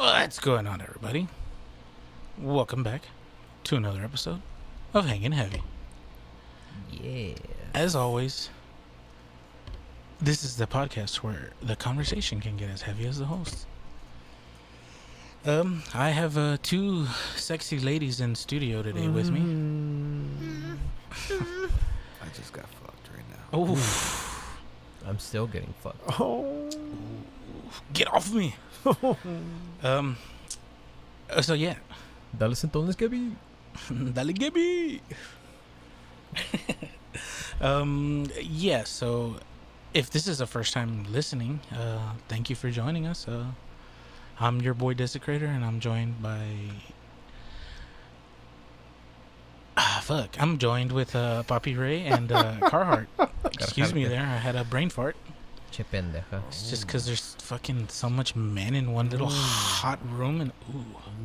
What's going on, everybody? Welcome back to another episode of Hangin' Heavy. Yeah. As always, this is the podcast where the conversation can get as heavy as the host. I have two sexy ladies in studio today with me. I just got fucked right now. Oh, I'm still getting fucked. Oh. get off of me! So yeah, Dale entonces, Gabby. Dale Gabby. Yeah. So, if this is the first time listening, thank you for joining us. I'm your boy Desecrator, and I'm joined by. I'm joined with Papi Ray and Carhartt. Excuse me there. I had a brain fart. Che pendeja. It's just because there's fucking so much men in one little hot room, and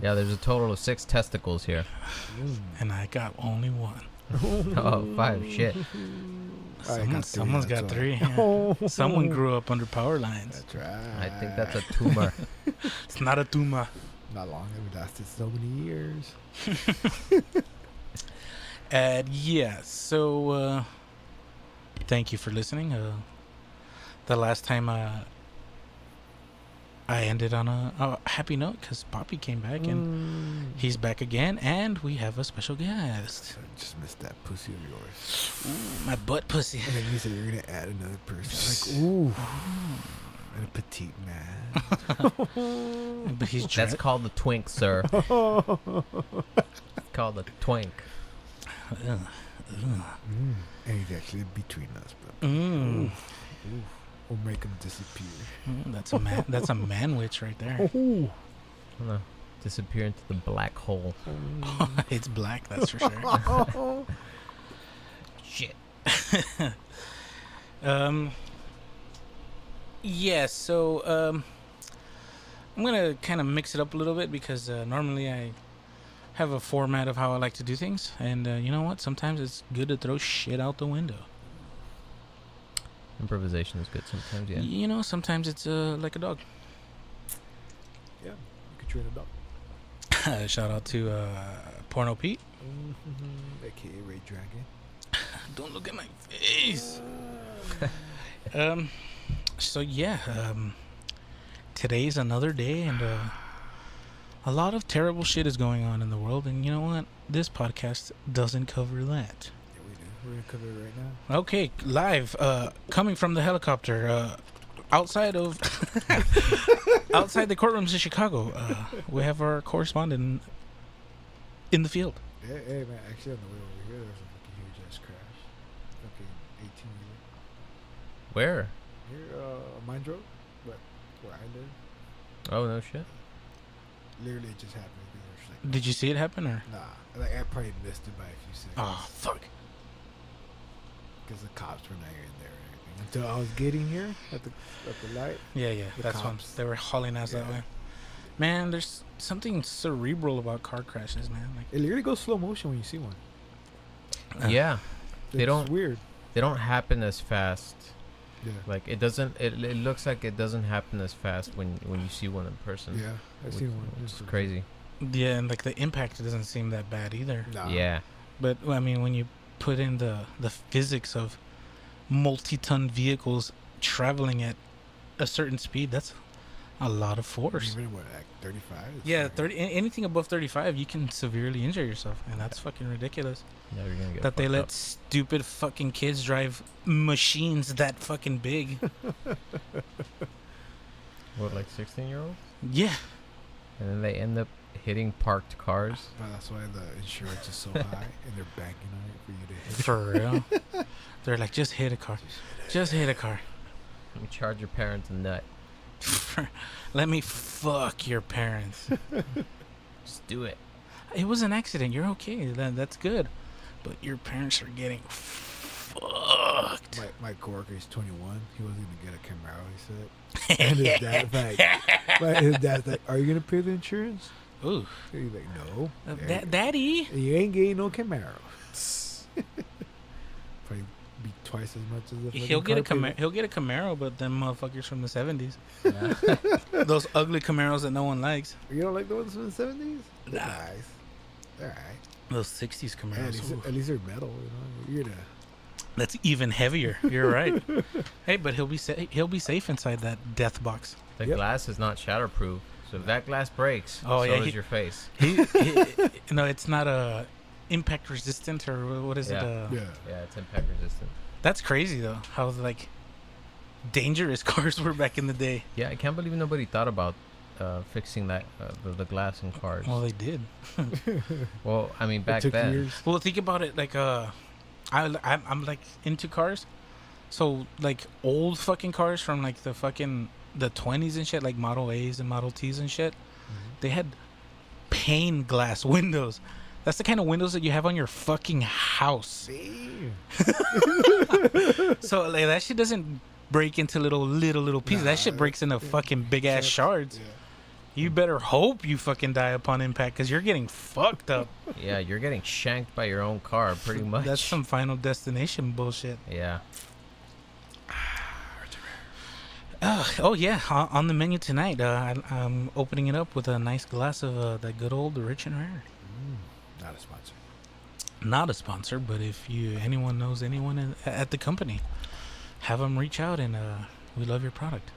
Yeah, there's a total of 6 testicles here. and I got only one. Oh, 5. Shit. Someone's got 3. Yeah. Someone grew up under power lines. That's right. I think that's a tumor. It's not a tumor. Not long. It lasted so many years. Yeah, so thank you for listening. The last time I ended on a happy note because Poppy came back and he's back again, and we have a special guest. I just missed that pussy of yours. Ooh, my butt pussy. And then you said you're going to add another person. Like, ooh. And a petite man. But he's That's called the twink, sir. It's called the twink. And he's actually between us, but we'll make him disappear. That's a man. That's a man witch right there. I'm gonna disappear into the black hole. It's black, that's for sure. Shit. Yeah, so I'm gonna kind of mix it up a little bit because normally I have a format of how I like to do things, and you know what? Sometimes it's good to throw shit out the window. Improvisation is good sometimes, yeah. You know, sometimes it's like a dog. Yeah, you could train a dog. Shout out to Porno Pete. AKA Ray Dragon. Don't look at my face. So yeah, today's another day, and a lot of terrible shit is going on in the world, and you know what? This podcast doesn't cover that. Yeah, we do. We're going to cover it right now. Okay, live, coming from the helicopter, outside of outside the courtrooms in Chicago, we have our correspondent in the field. Hey, man, actually on the way over here, there was a fucking huge ass crash. Fucking 18-year. Where? Here, Mine Road, but where I live, Oh, no shit. literally it just happened. There's like, Did you see it happen, or? nah, like I probably missed it by a few seconds. Oh, fuck. Because the cops were not in there or anything. Until I was getting here at the light. Yeah, The that's when cops. they were hauling ass that Yeah. way. Man, there's something cerebral about car crashes, man. Like, It literally goes slow motion when you see one. Yeah. They It's don't- weird. They don't happen as fast. Yeah. Like, it doesn't... It looks like it doesn't happen as fast when you see one in person. Yeah, I've seen one. It's crazy. yeah, and like the impact doesn't seem that bad either. Nah. Yeah. But I mean, when you put in the physics of multi-ton vehicles traveling at a certain speed, that's a lot of force. Even what, like 35? It's Yeah, like- 30. Anything above 35, you can severely injure yourself, and that's fucking ridiculous. Yeah, you're gonna get That they fucked let up. stupid fucking kids drive machines that fucking big. What, like 16-year-olds? Yeah. And then they end up hitting parked cars. But that's why the insurance is so high, and they're banking on it for you to hit. For real. They're like, just hit a car. Just hit a car. You charge your parents a nut. Let me fuck your parents. Just do it. It was an accident. You're okay. That's good. But your parents are getting fucked. My coworker is 21. He wasn't gonna get a Camaro. He said, and his dad's like, "Are you gonna pay the insurance?" Ooh. He's like, "No, Daddy. you ain't getting no Camaro." Probably be twice as much as the fucking He'll get a car payment. He'll get a Camaro, but them motherfuckers from the 70s, Yeah. those ugly Camaros that no one likes, You don't like the ones from the 70s? They're Nah. nice. They're alright. those 60s Yeah, Camaros. Ooh. at least they're metal. You know, you're gonna. That's even heavier. You're right. Hey, but he'll be safe inside that death box. The Yep. glass is not shatterproof, so if that glass breaks, Oh, so yeah, does your face. No, it's not impact resistant or what is it? Yeah. Yeah, it's impact resistant. That's crazy though. How like dangerous cars were back in the day. Yeah, I can't believe nobody thought about fixing that the glass in cars. Well, they did. Well, I mean, back it took then. years. Well, think about it. Like I'm like into cars, so like old fucking cars from like the 20s and shit, like Model A's and Model T's and shit. They had pane glass windows. That's the kind of windows that you have on your fucking house. Damn. So like that shit doesn't break into little pieces. Nah, That shit breaks into fucking big ass shards. Yeah. You better hope you fucking die upon impact, because you're getting fucked up. Yeah, you're getting shanked by your own car, pretty much. That's some Final Destination bullshit. Yeah. Oh yeah, on the menu tonight, I'm opening it up with a nice glass of that good old Rich and Rare. Not a sponsor. Not a sponsor, but if anyone knows anyone at the company, have them reach out, and we love your product.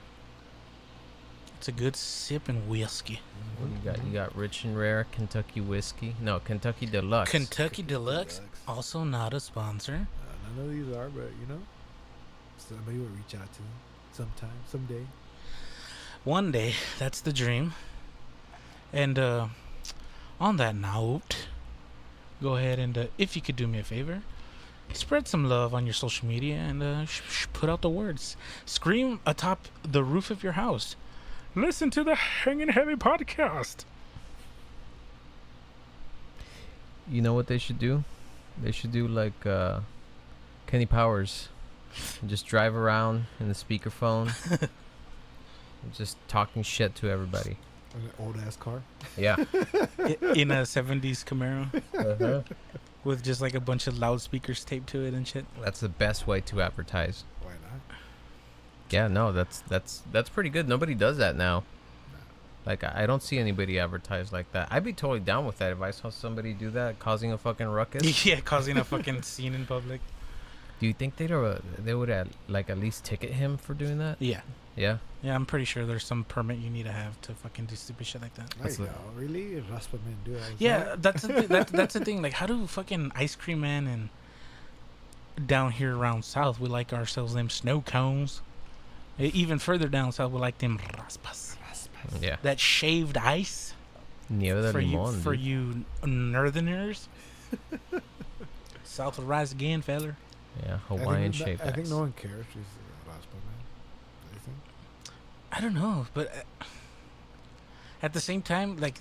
It's a good sipping whiskey. What you got? You got Rich and Rare Kentucky whiskey. No, Kentucky Deluxe. Kentucky Deluxe, also not a sponsor. None of these are, but you know, somebody will reach out to them sometime, someday. One day, that's the dream. And on that note, go ahead and if you could do me a favor, spread some love on your social media and put out the words. Scream atop the roof of your house. Listen to the Hanging Heavy podcast. You know what they should do? They should do like Kenny Powers. And just drive around in the speakerphone. Just talking shit to everybody. An old ass car. Yeah. In a 70s Camaro Uh-huh. with just like a bunch of loudspeakers taped to it and shit. That's the best way to advertise. Why not? Yeah, no, that's pretty good. Nobody does that now. Like, I don't see anybody advertise like that. I'd be totally down with that if I saw somebody do that, causing a fucking ruckus. Yeah, causing a fucking scene in public. Do you think they would at least ticket him for doing that? Yeah. Yeah. Yeah, I'm pretty sure there's some permit you need to have to fucking do stupid shit like that. There you go. Really? Raspaman do it. Yeah, that's the thing. Like, how do fucking Ice Cream Man and down here around south, we like ourselves them snow cones. Even further down south, we like them raspas. Yeah. That shaved ice Nieve de for limón, for dude. you northerners. South will rise again, feller. Yeah, Hawaiian shaped I think ice. no one cares. She's Raspaman. I think. I don't know, but at the same time, like,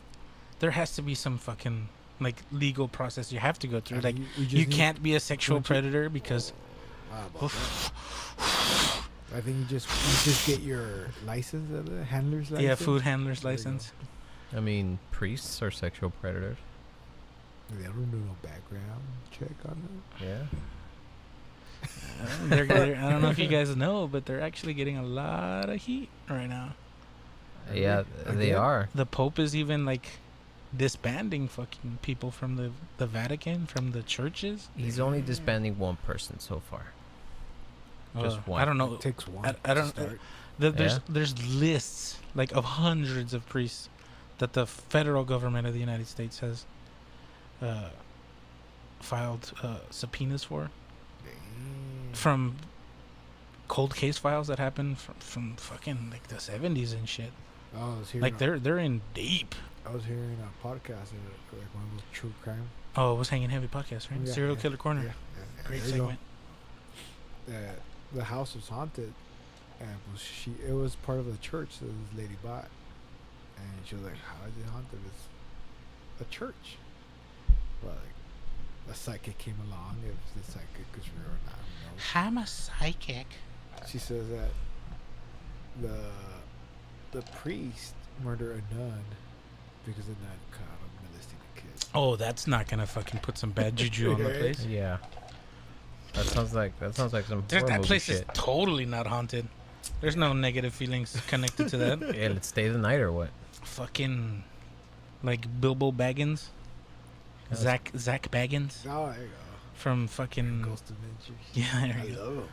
there has to be some fucking like legal process you have to go through. I Like, mean, you just you need- can't be a sexual don't you- predator because Wow, about that. I think you just get your license, handler's license. yeah, food handler's There you go. license. I mean, priests are sexual predators. They don't do no background check on them. Yeah. I don't know if you guys know, but they're actually getting a lot of heat right now. Yeah, they Again? are. The Pope is even like disbanding fucking people from the Vatican, from the churches. He's only disbanding one person so far. Just one. I don't know. It takes one. I don't. To start. There's lists like of hundreds of priests that the federal government of the United States has filed subpoenas for, Damn. from cold case files that happened from fucking like the 70s and shit. Oh, I was hearing Like they're in deep. I was hearing a podcast, like one of those true crime. Oh, it was Hanging Heavy podcast, right? Yeah, Serial yeah, Killer Corner. Yeah. Great There you go. segment. The house was haunted, and it was part of the church that this lady bought, and she was like, "How is it haunted? It's a church." Well, like, a psychic came along. If the psychic is real or not, who knows? I'm a psychic. She says that the priest murdered a nun because the nun caught him molesting a kid. Oh, that's not gonna fucking put some bad juju on the Yeah. place. Yeah. That sounds like some horror That movie place shit. is totally not haunted. There's no negative feelings connected to that. Yeah, let's stay the night or what? Fucking like Bilbo Baggins, That's- Zach Baggins Oh, there you go. from fucking Ghost Adventures. yeah. There I you go. love him.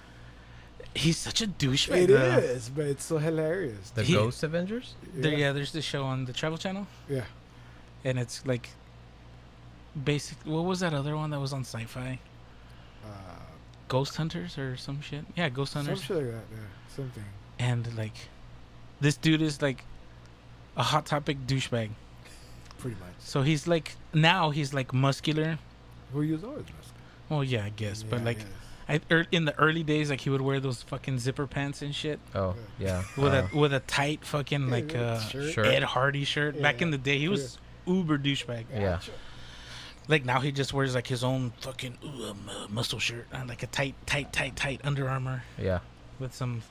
He's such a douchebag. It is, but it's so hilarious. The He- Ghost Avengers? There's this show on the Travel Channel, Yeah. and it's like basic. What was that other one that was on Sci-Fi? Uh, Ghost Hunters or some shit. Yeah, Ghost some Hunters. shit like that. Yeah. Something. And like, this dude is like a hot topic douchebag. Pretty much. So he's like now he's like muscular. Who you always must. Well, yeah, I guess, but like yes. in the early days, like he would wear those fucking zipper pants and shit Oh, yeah. with a tight fucking like Shirt. Ed Hardy shirt. Back in Yeah. the day, he was uber douchebag. Yeah. Like now he just wears like his own fucking muscle shirt and like a tight Under Armour Yeah. with some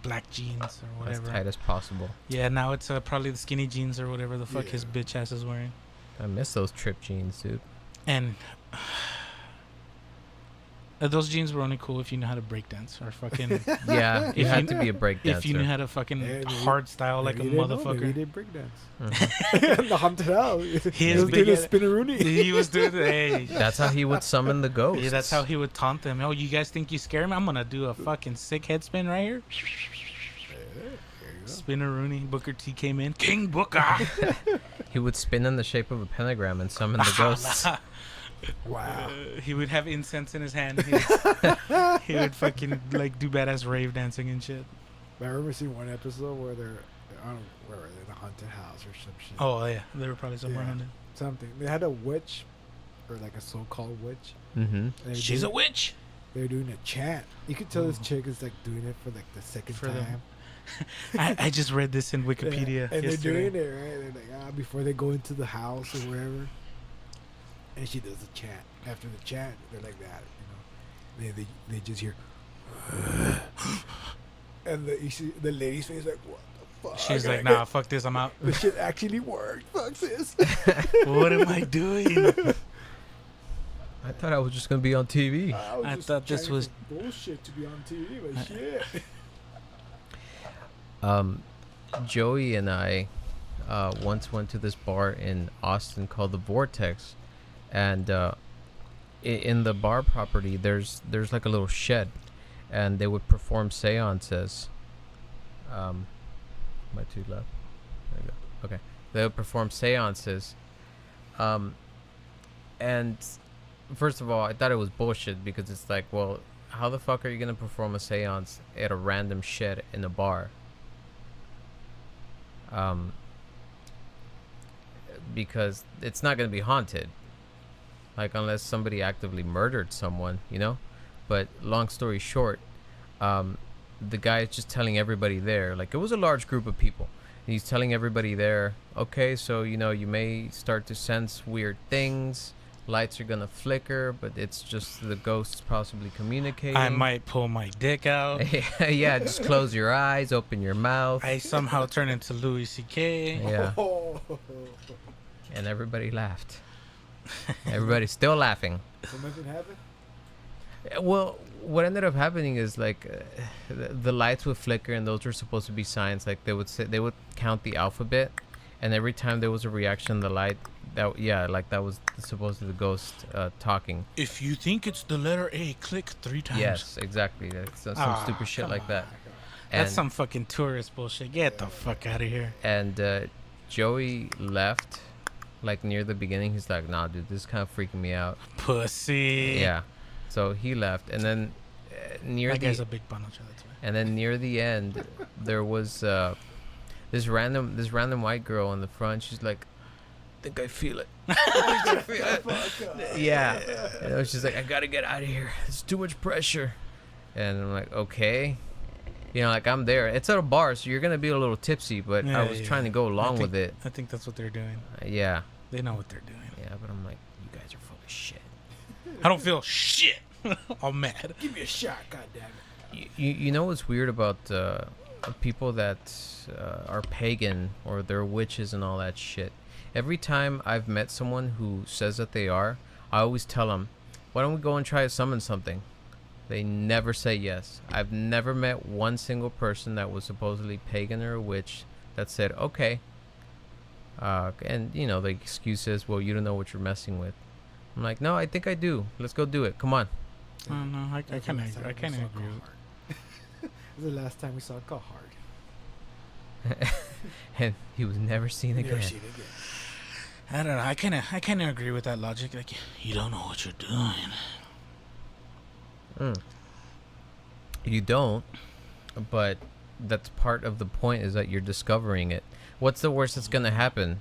black jeans or As whatever. tight as possible. Yeah, now it's probably the skinny jeans or whatever the fuck his Yeah. bitch ass is wearing. I miss those trip jeans, dude. And those jeans were only cool if you knew how to break dance or fucking Yeah, you If had you- to be a break if you knew dancer. how to fucking Yeah, maybe- hard style like a Maybe you didn't know, maybe motherfucker. you did breakdance. Mhm. The haunted house. He His was big doing a ass- spinneroonie. He was doing hey. That's how he would summon the ghosts. Yeah, that's how he would taunt them. Oh, you guys think you scare me? I'm gonna do a fucking sick head spin right here. Spinneroonie. Booker T came in. King Booker. He would spin in the shape of a pentagram and summon the ghosts. Wow. He would have incense in his hand. He would fucking like do badass rave dancing and shit. I remember seeing one episode where they're, I don't know, where were they, in a haunted house or some shit. Oh yeah, they were probably somewhere Yeah. on it. Something. They had a witch, or like a so-called witch. Mm-hmm. and they were She's a doing- witch. They were doing a chant. You could tell this Ooh. chick is like doing it for like the second For the- time. I just read this in Wikipedia. And yesterday. they're doing it, right? They're like, before they go into the house or wherever. And she does a chant. After the chant, they're like that, you know. They just hear. And you see the lady's face like, what the fuck? She's like, nah, fuck this, I'm out. The shit actually worked. Fuck this. What am I doing? I thought I was just gonna be on TV. I just thought this trying was- for bullshit to be on TV, but shit. Joey and I once went to this bar in Austin called the Vortex, and in the bar property there's like a little shed, and they would perform seances. Am I too loud? There you go. Okay, they would perform seances, and first of all, I thought it was bullshit because it's like, well, how the fuck are you gonna perform a seance at a random shed in a bar? Because it's not going to be haunted, like unless somebody actively murdered someone, you know. But long story short, the guy is just telling everybody there, like, it was a large group of people, and he's telling everybody there, okay, so you know, you may start to sense weird things, lights are gonna flicker, but it's just the ghosts possibly communicating. I might pull my dick out. Yeah, just close your eyes, open your mouth. I somehow turn into Louis C.K. Yeah. Oh. And everybody laughed. Everybody's still laughing. So nothing happened? Well, what ended up happening is like the lights would flicker, and those were supposed to be signs. Like they would count the alphabet, and every time there was a reaction, the light that was supposedly the ghost talking. If you think it's the letter A, click 3 times. Yes, exactly. That's some stupid shit come like that. on. And, That's some fucking tourist bullshit. Get the fuck out of here. And Joey left, like near the beginning. He's like, "Nah, dude, this is kind of freaking me out." Pussy. Yeah. So he left, and then near That the guy's a big panocha, that's why. and then near the end, there was this random white girl in the front. She's like, "I think I feel it." I feel it. Yeah. And she's like, "I gotta get out of here. It's too much pressure." And I'm like, "Okay." You know, like I'm there. It's at a bar, so you're gonna be a little tipsy, but Yeah, I was yeah. trying to go along with it. I think that's what they're doing. Yeah. They know what they're doing. Yeah, but I'm like, you guys are full of shit. I don't feel shit. I'm mad. Give me a shot, goddammit. You know what's weird about people that are pagan or they're witches and all that shit? Every time I've met someone who says that they are, I always tell them, why don't we go and try to summon something? They never say yes. I've never met one single person that was supposedly pagan or a witch that said, okay. And, you know, the excuse is, well, you don't know what you're messing with. I'm like, no, I think I do. Let's go do it. Come on. Oh, no, I kind of agree. This is the last time we saw Cahard. And he was never seen again. I don't know. I kind of agree with that logic. Like, you don't know what you're doing. You don't, but that's part of the point, is that you're discovering it. What's the worst that's going to happen?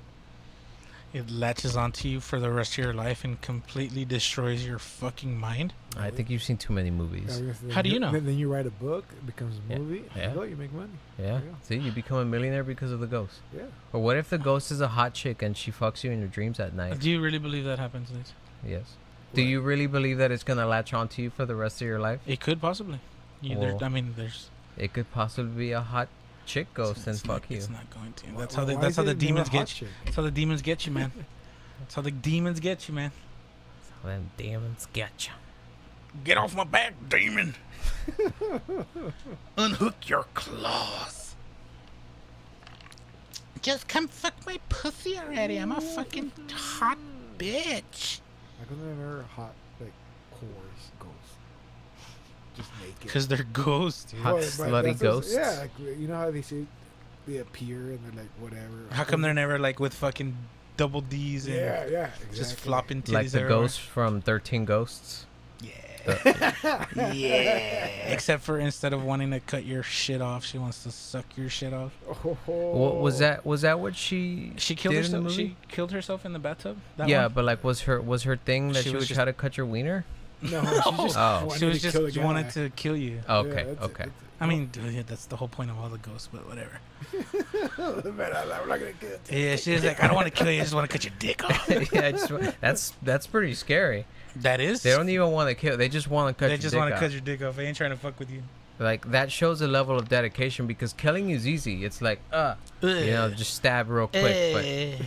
It latches onto you for the rest of your life and completely destroys your fucking mind. I think you've seen too many movies. How do you know? Then you write a book, it becomes a movie. Yeah. You make money. Yeah. There you See, you become a millionaire because of the ghost. go. Yeah. Or what if the ghost is a hot chick and she fucks you in your dreams at night? Do you really believe that happens, Liz? Yes. Do you really believe that it's going to latch onto you for the rest of your life? It could possibly. Well, There's. It could possibly be a hot chick ghost and fuck you. It's not going to. Why- That's why how is the it never demons a get hot you. chick? That's how the demons get you, man. That's how the demons get you, man. So them demons get you. Get off my back, demon. Unhook your claws. Just come fuck my pussy already. I'm a fucking hot bitch. I could never hot like cores ghosts. Just naked. Because they're ghosts, dude. Hot But slutty that's ghosts. Yeah, like, you know how they say they appear and they're like whatever. How come they're never like with fucking double D's and Yeah, exactly. just flopping titties Like the everywhere? ghost from 13 Ghosts? Yeah. Yeah. Except for instead of wanting to cut your shit off, she wants to suck your shit off. What was that? Was that what she She killed did in the herself. movie? She killed herself in the bathtub. That Yeah, one? but like, was her thing that She she was would just- try to cut your wiener? No, she just Oh. wanted She was to kill a just guy. wanted to kill you. Okay, that's it, okay. that's it. I mean, dude, yeah, that's the whole point of all the ghosts, but whatever. Man, I'm not gonna kill it. Yeah, she was like, I don't want to kill you. I just want to cut your dick off. Yeah, that's pretty scary. That is. They don't even want to kill. They just want to cut They your just dick want to off. cut your dick off. They ain't trying to fuck with you. Like, that shows a level of dedication, because killing is easy. It's like, you know, just stab real quick.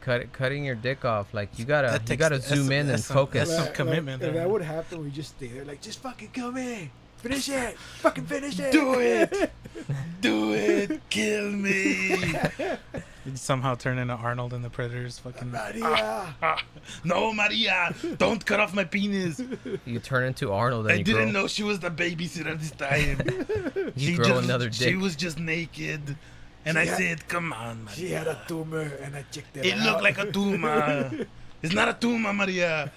But cutting your dick off, like, you gotta zoom in and focus. That's some commitment If there. that would happen, we just stay there like, just fucking kill me. Finish it. Fucking finish it. Do it. Do it. Kill me. You'd somehow turn into Arnold in the Predators. Fucking. Maria. No, Maria. Don't cut off my penis. You turn into Arnold and I you didn't grow, know she was the babysitter this time. you grow another dick. She was just naked. And I said, come on, Maria. She had a tumor and I checked it It out. looked like a tumor. It's not a tumor, Maria.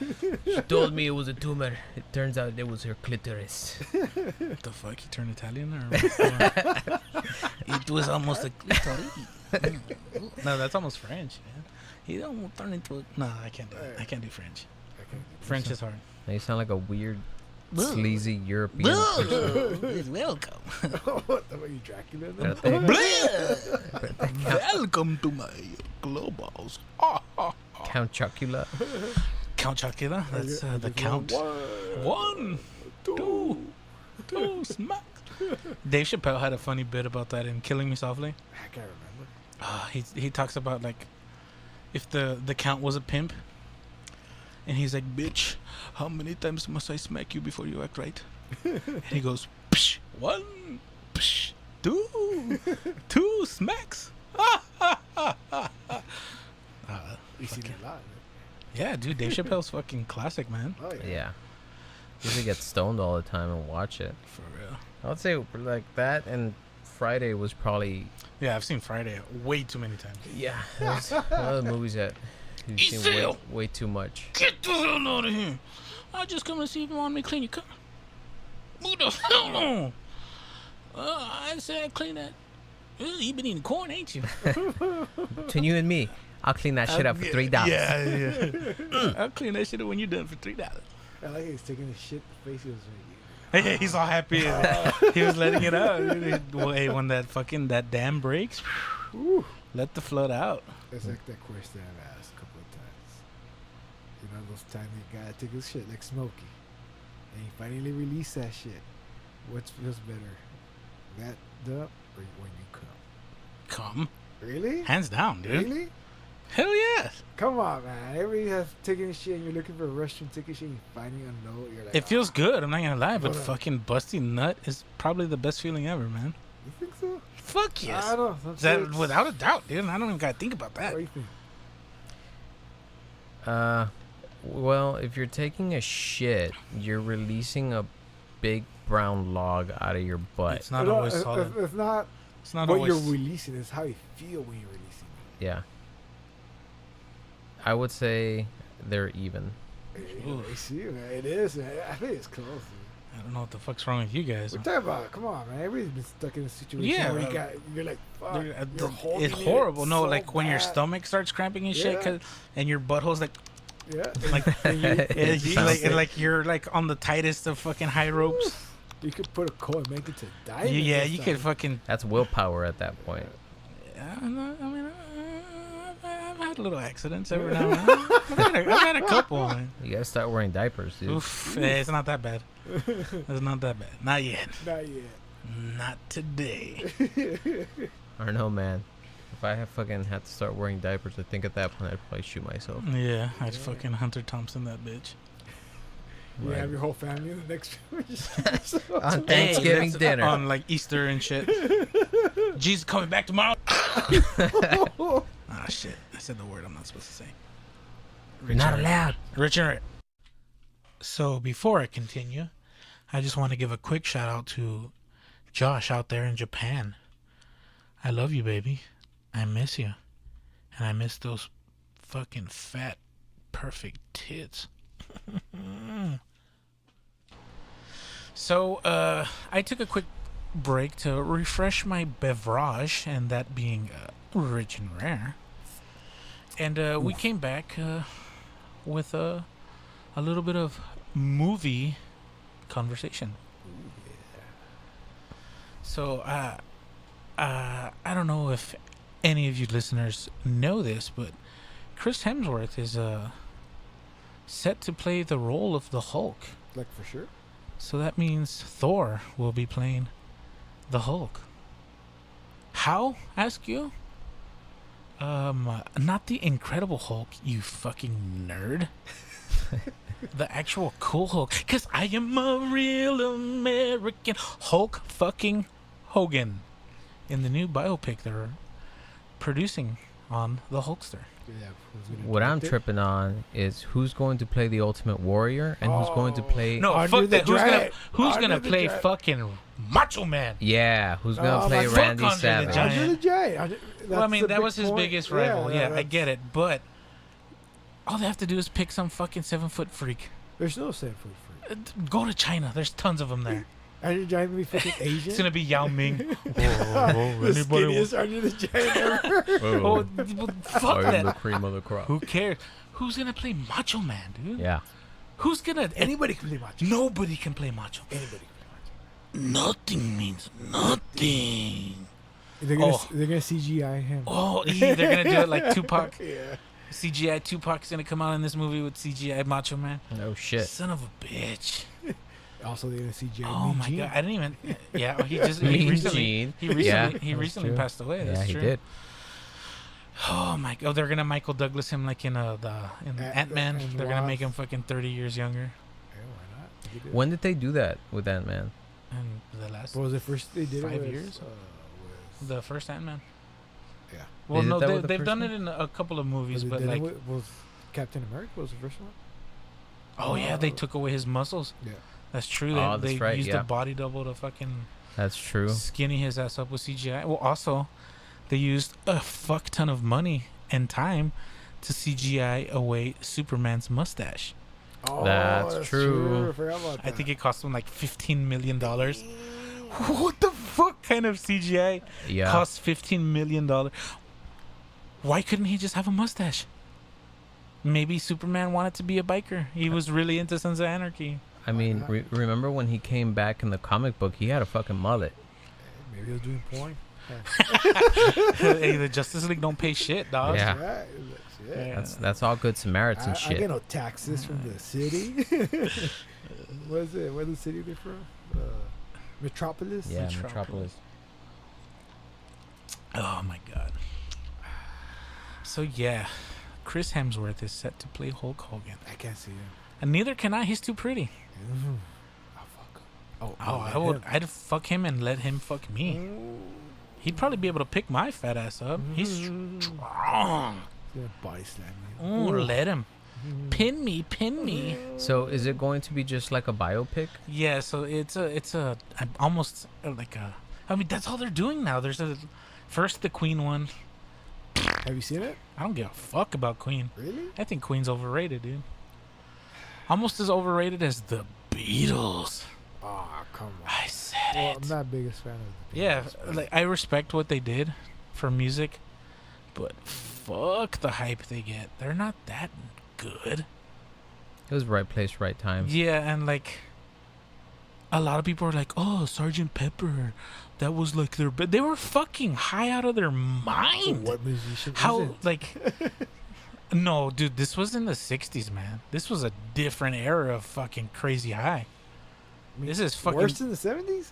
She told me it was a tumor. It turns out it was her clitoris. What the fuck? You turned Italian or? It was almost a clitoris. No, that's almost French, man. He don't turn into a. No, I can't do it. I can't do French. Okay. French is hard. Now you sound like a weird, sleazy European person. Welcome. What the fuck, you Dracula? Then? Welcome to my clubhouse. Count Chocula. Count Chocula. That's the count. One, two, smack. Dave Chappelle had a funny bit about that in Killing Me Softly. I can't remember. He talks about like if the count was a pimp, and he's like, bitch, how many times must I smack you before you act right? And he goes, psh, one, psh, two smacks. You seen it a lot. Yeah, dude, Dave Chappelle's fucking classic, man. Oh yeah. Yeah. Usually get stoned all the time and watch it. For real. I would say like that, and Friday was probably, Yeah, I've seen Friday way too many times. yeah, that's one of the movies that you've seen way too much. Get the hell out of here. I just come to see if you want me to clean your car. Move the hell on. I said clean that. You been eating corn, ain't you? Between you and me, I'll clean that shit up for $3. Yeah. I'll clean that shit up when you're done for $3. I like he's taking his shit. The face he was Hey, he's all happy. He was letting it out. Well, hey, when that dam breaks, Ooh. let the flood out. That's like that question I've asked a couple of times. You know, those times you gotta take his shit like Smokey. And he finally released that shit. What feels better? That dump or when you come? Come. Really? Hands down, dude. Really? Hell yeah. Come on, man. Everybody has taken shit and you're looking for a restroom ticket shit and you're finding a note. You're like, It feels good. I'm not gonna lie, but Hold on. fucking busting nut is probably the best feeling ever, man. You think so? Fuck yes. I don't know. That without a doubt, dude. I don't even gotta think about that. What do you think? Well, if you're taking a shit, you're releasing a big brown log out of your butt. It's not always it's, solid. it's not It's not what always. you're releasing. It's how you feel when you're releasing it. Yeah. I would say they're even. Ooh. I see, man. It is, man. I think it's close. Dude. I don't know what the fuck's wrong with you guys. We're talking about, come on, man. Everybody's been stuck in a situation Yeah, where you're like, fuck. Dude, You're holding it's horrible. it No, so like when your bad. stomach starts cramping and shit, Yeah. and your butthole's like, Yeah. like, And you, It sounds like you're like on the tightest of fucking high ropes. you could put a coil and make it to diamond. Yeah, this you time. could fucking. That's willpower at that point. I mean, I've had little accidents every now and then. I've had a couple, man. You gotta start wearing diapers, dude. Oof, it's not that bad. It's not that bad. Not yet. Not yet. Not today. I don't know, man. If I fucking had to start wearing diapers, I think at that point I'd probably shoot myself. Yeah, I'd fucking Hunter Thompson that bitch. You Right. have your whole family in the next On Thanksgiving that's dinner. on like Easter and shit. Jesus coming back tomorrow. Ah shit! I said the word I'm not supposed to say. Not allowed. Richard. So before I continue, I just want to give a quick shout out to Josh out there in Japan. I love you, baby. I miss you, and I miss those fucking fat, perfect tits. So, I took a quick break to refresh my beverage, and that being rich and rare. And we came back with a little bit of movie conversation. So, I don't know if any of you listeners know this, but Chris Hemsworth is set to play the role of the Hulk. Like for sure. So that means Thor will be playing the Hulk. How, ask you? Not the Incredible Hulk, you fucking nerd. The actual cool Hulk. Because I am a real American Hulk fucking Hogan. In the new biopic they're producing on the Hulkster. Yeah. who's gonna What I'm direct it? tripping on is who's going to play the Ultimate Warrior and who's going to Oh. play. No, Andre fuck the that. Giant. Who's Andre gonna the play Giant. fucking Macho Man? Yeah, who's gonna Oh, play my Randy fuck Andre the Savage? Giant. Andre the Giant. Well, I mean, that was his biggest rival. Yeah, I that's- get it. But all they have to do is pick some fucking 7-foot freak. There's no 7-foot freak. Go to China. There's tons of them there. Andre the Giant gonna be fucking Asian. It's gonna be Yao Ming. The skinniest Andre the Giant ever. Oh, well, fuck that. cream of the crop. Who cares? Who's gonna play Macho Man, dude? Yeah. Who's gonna? Anybody can play macho. Nobody can play Macho. Anybody can play Nothing means nothing. macho. They're gonna Oh. they're gonna CGI him. Oh, they're gonna do it like Tupac. Yeah. CGI Tupac's gonna come out in this movie with CGI Macho Man. No shit. Son of a bitch. Also, they're gonna CGI. Oh Mean my Gene. god, I didn't even. Yeah, he Mean recently. Gene. He recently. Yeah, he that's recently true. passed away. That's Yeah, he true. did. Oh my god, they're gonna Michael Douglas him like in Ant-Man. and They're gonna make Wasp. him fucking 30 years younger. Yeah, why not? They did it. When did they do that with Ant-Man? And the last, What was it first they did 5 it with, years? with, the first Ant-Man. Yeah. Well, They did no, that with the they've first done one? it in a couple of movies, was it but did it like, with- was Captain America was the first one? oh yeah, they took away his muscles. Yeah. That's true. Oh, They that's right, used yeah. a body double to fucking That's true. skinny his ass up with CGI. Well, also, they used a fuck ton of money and time to CGI away Superman's mustache. Oh, That's true. I forgot about I that. think it cost them like $15 million. What the fuck kind of CGI Yeah. costs $15 million? Why couldn't he just have a mustache? Maybe Superman wanted to be a biker. He was really into Sons of Anarchy. I mean, not? remember when he came back in the comic book? He had a fucking mullet. Maybe he was doing porn. Hey, the Justice League don't pay shit, dog. Yeah. Right. Yeah. That's all good Samaritan I shit. get no taxes from the city. What is it? Where's the city they're from? Metropolis? Yeah, Metropolis. Metropolis. Oh my god. So yeah, Chris Hemsworth is set to play Hulk Hogan, I can't see him. and neither can I. He's too pretty. I'll fuck him. Oh, I would. I'd fuck him and let him fuck me. He'd probably be able to pick my fat ass up. He's strong. He's gonna body slam you. Ooh, let him pin me. So is it going to be just like a biopic? Yeah, so it's a I'm almost like a. I mean, that's all they're doing now. There's a first the Queen one. Have you seen it? I don't give a fuck about Queen. Really? I think Queen's overrated, dude. Almost as overrated as the Beatles. Oh, come on. I said Well, it. I'm not the biggest fan of the Yeah, Beatles, but like I respect what they did for music, but fuck the hype they get. They're not that good. It was right place, right time. Yeah, and like a lot of people are like, "Oh, Sergeant Pepper, that was like their they were fucking high out of their mind." what musician How is it? like no, dude, this was in the 60s, man. This was a different era of fucking crazy high. I mean, This is fucking worse than the 70s?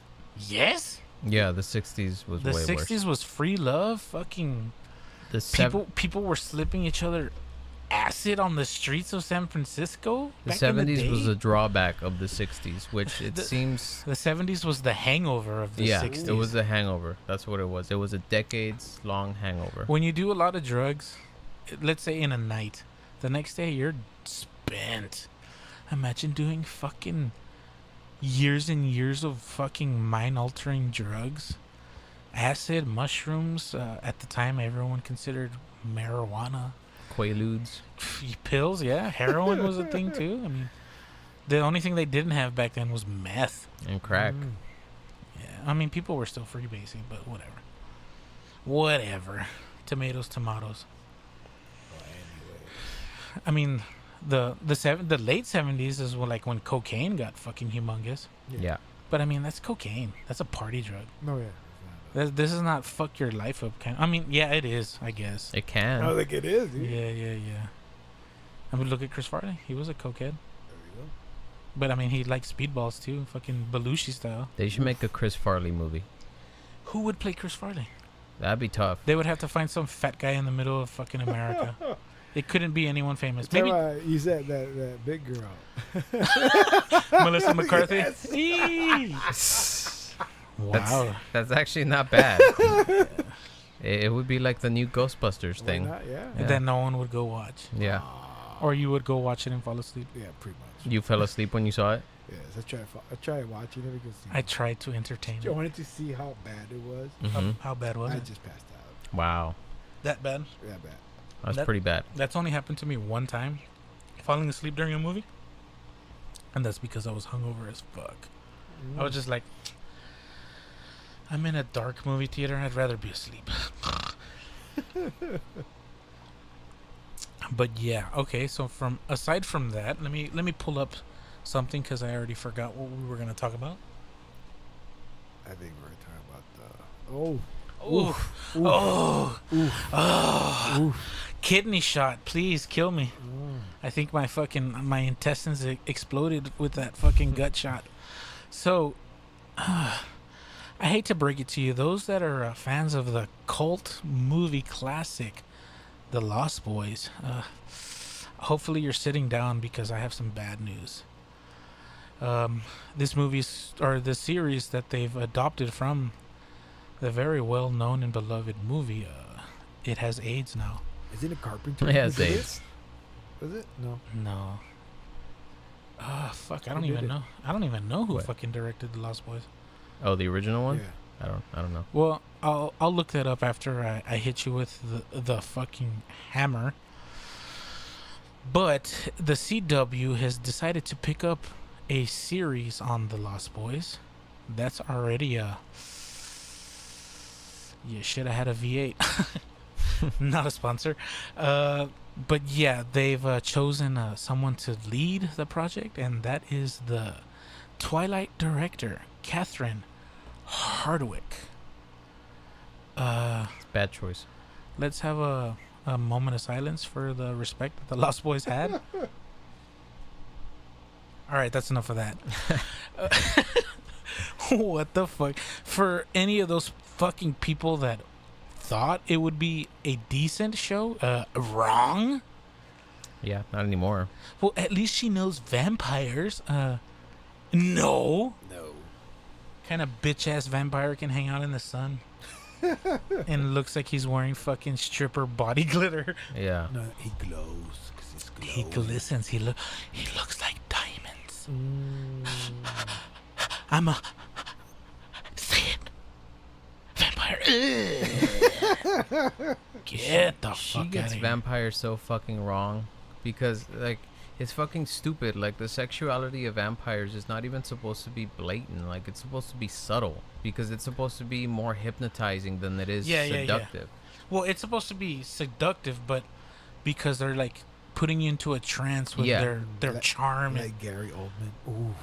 yes. Yeah, the 60s was The way 60s worse. was free love. Fucking The people were slipping each other acid on the streets of San Francisco. The back in 70s was day. a drawback of the 60s, which it The- seems. The 70s was the hangover of the Yeah, 60s. it was a hangover. That's what it was. It was a decades-long hangover. When you do a lot of drugs, let's say in a night, the next day you're spent. Imagine doing fucking years and years of fucking mind-altering drugs. Acid, mushrooms. At the time, everyone considered marijuana. Quaaludes. Pills, yeah. Heroin was a thing too. I mean, the only thing they didn't have back then was meth. And crack. Yeah, I mean, people were still freebasing, but whatever. Whatever. Tomatoes, tomatoes. Well, anyway. I mean, the late 70s is like when cocaine got fucking humongous. Yeah. But I mean, that's cocaine. That's a party drug. No, yeah. This is not fuck your life up kind. I mean, yeah, it is. I guess. It can. I think it is, dude. Yeah. I mean, look at Chris Farley. He was a cokehead. There you go. But I mean, he liked speedballs too, fucking Belushi style. They should make a Chris Farley movie. Who would play Chris Farley? That'd be tough. They would have to find some fat guy in the middle of fucking America. It couldn't be anyone famous. Tell Maybe me, you said that big girl. Melissa McCarthy. Yes. Eee. Wow. That's actually not bad. It would be like the new Ghostbusters Why thing. not? Yeah. Yeah. That no one would go watch. Yeah. Or you would go watch it and fall asleep. Yeah, pretty much. You fell asleep when you saw it? Yes, I tried watching it because I tried to entertain I it. wanted to see how bad it was. Mm-hmm. How bad was I it? just passed out. Wow. That bad? Yeah, bad. That's That- pretty bad. That's only happened to me one time. Falling asleep during a movie. And that's because I was hungover as fuck. I was just like, I'm in a dark movie theater and I'd rather be asleep. But yeah, okay. So aside from that, let me pull up something because I already forgot what we were gonna talk about. I think we're talking about the. Oof. Oof. Oh, Oof. oh, Oof. kidney shot! Please kill me. Mm. I think my intestines exploded with that fucking gut shot. So, I hate to break it to you, those that are fans of the cult movie classic, The Lost Boys, hopefully you're sitting down because I have some bad news. This movie's or the series that they've adopted from the very well known and beloved movie, it has AIDS now. Is it a carpenter? It has who did AIDS. Was it? No. No. Fuck! I Who don't did even it? know. I don't even know who What? fucking directed The Lost Boys. Oh, the original one? Yeah. I don't know. Well, I'll look that up after I hit you with the fucking hammer. But the CW has decided to pick up a series on The Lost Boys. That's already a. You should have had a V8. Not a sponsor. But yeah, they've chosen someone to lead the project, and that is the Twilight director, Catherine Hardwicke. It's a bad choice. Let's have a moment of silence for the respect that the Lost Boys had. All right, that's enough of that. What the fuck? For any of those fucking people that thought it would be a decent show. Wrong. Yeah, not anymore. Well, at least she knows vampires. No. No. Kind of bitch ass vampire can hang out in the sun. And looks like he's wearing fucking stripper body glitter. Yeah. No, he glows. 'Cause he's glowing. He glistens. He looks like diamonds. Mm. I'm a say it. Vampire. Get the She fuck gets out of here. vampires so fucking wrong because like it's fucking stupid. Like the sexuality of vampires is not even supposed to be blatant. Like it's supposed to be subtle because it's supposed to be more hypnotizing than it is seductive. Well, it's supposed to be seductive, but because they're like putting you into a trance with their Like- charm Like Gary Oldman. Ooh.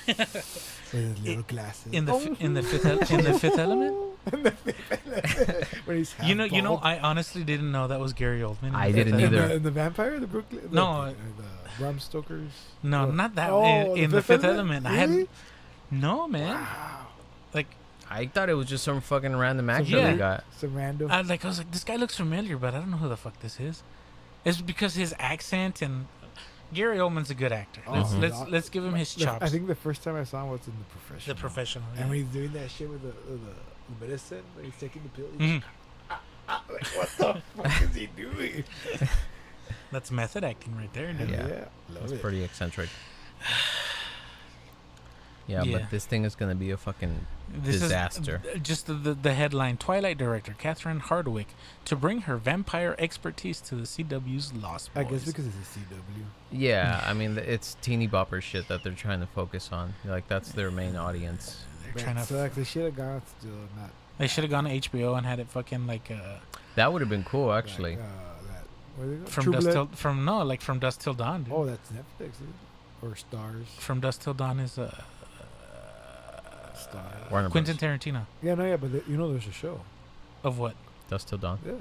With his little glasses. in the fifth element. When he's You know, half-bald. I honestly didn't know that was Gary Oldman. in I The Fifth didn't Element. either. In the vampire, the Brooklyn. No, the Bram Stoker's. No, Oh. not that. Oh, in the Fifth Element, I Really? had no man. Wow. Like, I thought it was just some fucking random actor Yeah. they got. Some random. I was like, this guy looks familiar, but I don't know who the fuck this is. It's because his accent and Gary Oldman's a good actor. Let's Oh, let's, God. let's give him his chops. I think the first time I saw him was in The Professional. The Professional. And when he's doing that shit with the medicine, when he's taking the pill, he's Mhm. like, what the fuck is he doing? That's method acting right there, dude. Yeah. Love It's it. pretty eccentric. Yeah, Yeah. but this thing is gonna be a fucking This disaster. is just the headline: Twilight director Catherine Hardwicke to bring her vampire expertise to the CW's Lost Boys. I guess because it's a CW. Yeah, I mean it's teeny bopper shit that they're trying to focus on. Like that's their main audience. They're trying to. So like they should have gone to not They should have gone to HBO and had it fucking like That would have been cool, actually. Like, that what is it called? from True dusk Blood? till from dusk till dawn. Dude. Oh, that's Netflix, dude. Or Stars. From dusk till dawn is Stars. Warner Quentin Bros. Tarantino. Yeah, no, yeah, but there's a show. Of what? Dust Till Dawn. Yeah.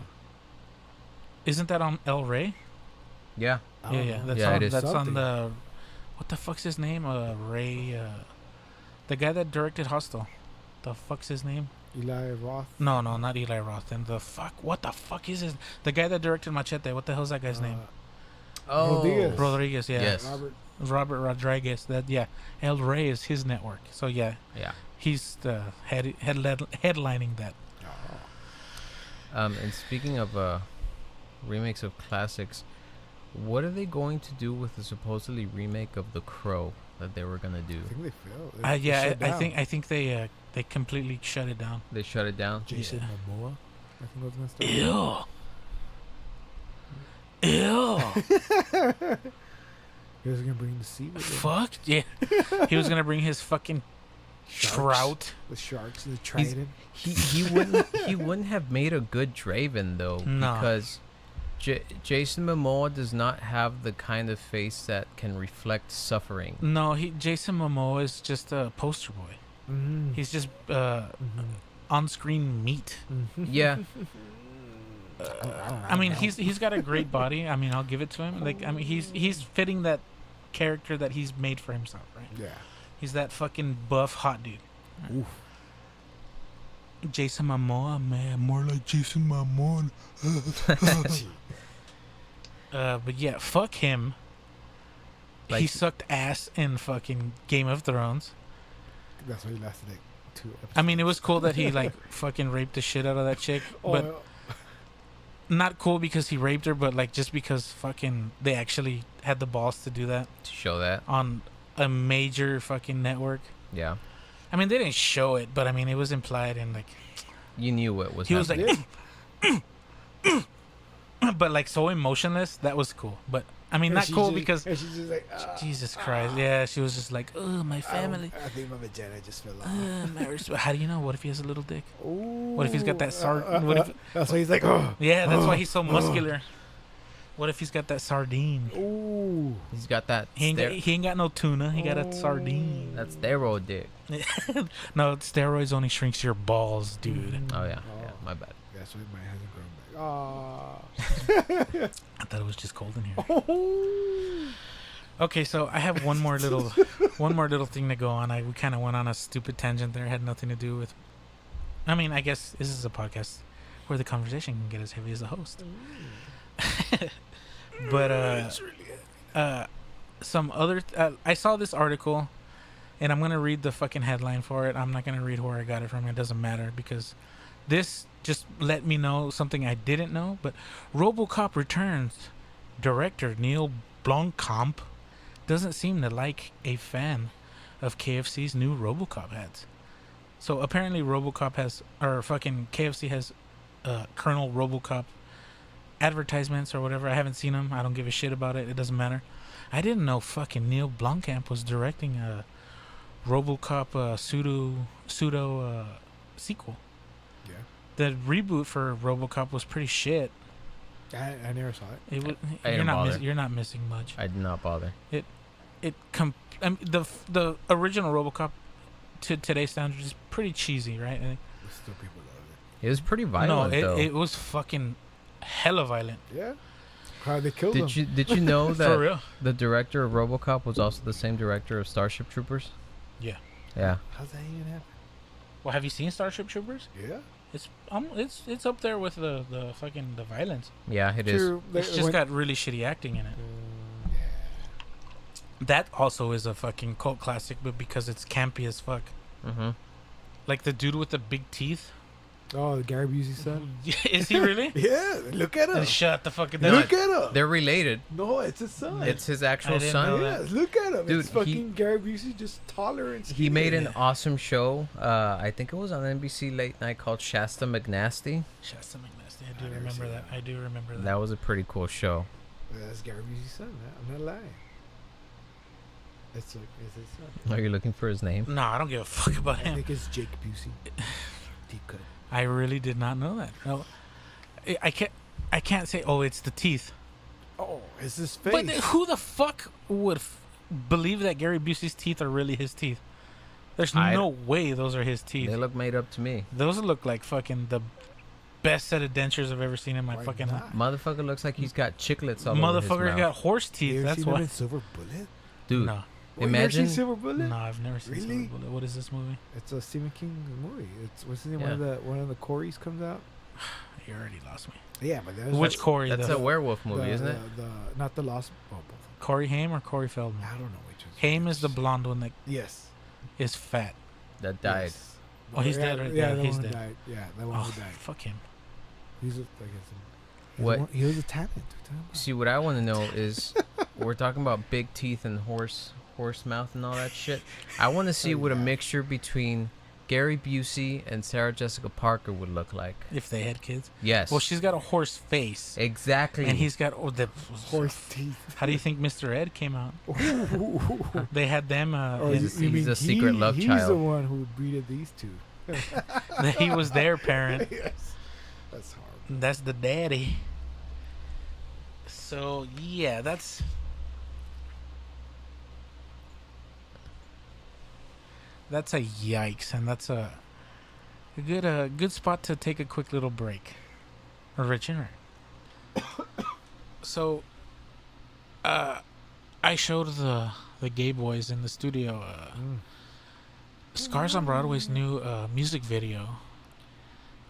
Isn't that on El Rey? Yeah. I Yeah, don't yeah. know. That's Yeah, on. it is. That's on Something. the. What the fuck's his name? Ray. The guy that directed Hostel. The fuck's his name? Eli Roth. No, not Eli Roth. And the fuck. What the fuck is his? The guy that directed Machete. What the hell's that guy's name? Oh. Rodriguez. Rodriguez. Yeah. Yes. Robert. Rodriguez. That yeah. El Rey is his network. So yeah, Yeah. he's the headlining that. Oh. And speaking of remakes of classics, what are they going to do with the supposedly remake of The Crow that they were gonna do? I think they failed. They Yeah, shut I down. think they completely shut it down. They shut it down. Jason Yeah. Momoa. I think was gonna start. Ew. He was gonna bring the sea with him. Fuck yeah. He was gonna bring his fucking Sharks. trout. The sharks, the trident. He wouldn't have made a good Draven though, No. because Jason Momoa does not have the kind of face that can reflect suffering. No, Jason Momoa is just a poster boy. Mm-hmm. He's just Mm-hmm. on-screen meat. Yeah, I mean, he's got a great body. I mean, I'll give it to him. Like, I mean, he's fitting that character that he's made for himself, right? Yeah. He's that fucking buff hot dude. Oof. Jason Momoa, man, more like Jason Momoa. But yeah, fuck him. He Like- sucked ass in fucking Game of Thrones. That's why he lasted like 2 episodes. I mean, it was cool that he like fucking raped the shit out of that chick, but not cool because he raped her, but like just because fucking they actually had the balls to do that to show that. on a major fucking network. Yeah, I mean, they didn't show it, but I mean, it was implied and like you knew what was. he was happening. like, but like so emotionless. That was cool, but I mean, not cool because And she's just like, Jesus Christ, yeah, she was just like, oh, my family. I think my vagina just fell off. How do you know? What if he has a little dick? Ooh. What if he's got that what if? That's why he's like, oh. Yeah, that's why he's so muscular. What if he's got that sardine? Ooh. He's got that. He ain't got no tuna. He got a sardine. That's steroid dick. No, steroids only shrinks your balls, dude. Oh yeah, yeah. My bad. That's why my hasn't grown back. Aww. I thought it was just cold in here. Okay, so I have one more little thing to go on. We kind of went on a stupid tangent there. It had nothing to do with. I mean, I guess this is a podcast. where the conversation can get as heavy as the host. But some other I saw this article, and I'm gonna read the fucking headline for it. I'm not gonna read where I got it from. It doesn't matter, because this just let me know something I didn't know. But RoboCop returns. Director Neil Blomkamp doesn't seem to like a fan of KFC's new RoboCop ads. So apparently RoboCop has, or fucking KFC has, Colonel RoboCop advertisements or whatever. I haven't seen them. I don't give a shit about it. It doesn't matter. I didn't know fucking Neil Blomkamp was directing a RoboCop pseudo sequel. Yeah. The reboot for RoboCop was pretty shit. I never saw it. It was, I didn't bother. you're not missing much. I did not bother. The original RoboCop to today's standards is pretty cheesy, right? But still, people love It was pretty violent, no, though. it was fucking hella violent. it. Yeah. How they killed him. Did you know For that real. the director of RoboCop was also the same director of Starship Troopers? Yeah. Yeah. How's that even happen? Well, have you seen Starship Troopers? Yeah. It's up there with the fucking the violence. Yeah, it is. True. It's just got really shitty acting in it. That also is a fucking cult classic, but because it's campy as fuck. Mm-hmm. Like the dude with the big teeth. Oh, the Gary Busey's son. Is he really? Yeah. Look at him. Shut the fucking No, down. Look at him. They're related. No, it's his son. It's his I actual didn't son. know yeah, that. look at him. Dude, it's fucking Gary Busey, just taller and skinny. He made an awesome show. I think it was on NBC late night called Shasta McNasty. Shasta McNasty. I I do never remember seen that. that. I do remember that. That was a pretty cool show. That's Gary Busey's son. Man. I'm not lying. It's his son. Are you looking for his name? No, I don't give a fuck about I him. think it's Jake Busey. Deep cut. I really did not know that. No, I can't say. Oh, it's the teeth. Oh, it's his face. But who the fuck would believe that Gary Busey's teeth are really his teeth? There's no way those are his teeth. They look made up to me. Those look like fucking the best set of dentures I've ever seen in my Why fucking not? Motherfucker looks like he's got chiclets all over his Motherfucker's mouth. got horse You teeth. ever That's seen him why. in Silver Bullet? Dude, No, Well, you never seen imagine. Silver Bullet? no, I've never seen Really? Silver Bullet. What is this movie? It's a Stephen King movie. It's what's his name? Yeah. One of the Corys comes out. You already lost me. Yeah, but there's Which Corey? That's The a werewolf movie, isn't it? Not the Lost. Oh, both. Corey Haim or Corey Feldman? I don't know which one. Haim is the blonde one that Yes. is fat. That died. Yes. Oh, he's yeah, dead right yeah, there. the He's one who dead. died. Yeah, that one Oh, who died. fuck him. He's a, I guess. What? He was a talent. See, what I want to know is, we're talking about big teeth and horse mouth and all that shit. I want to see what a yeah. mixture between Gary Busey and Sarah Jessica Parker would look like. If they had kids. Yes. Well, she's got a horse face. Exactly. And he's got the Horse teeth. How do you think Mr. Ed came out? They had them. Oh, He's- you he's mean a secret love He's child. the one who breeded these two. He was their parent. Yes. That's hard. That's the daddy. So yeah, that's a yikes, and that's a good spot to take a quick little break. Rich and Ray. So, I showed the gay boys in the studio Scars on Broadway's new music video.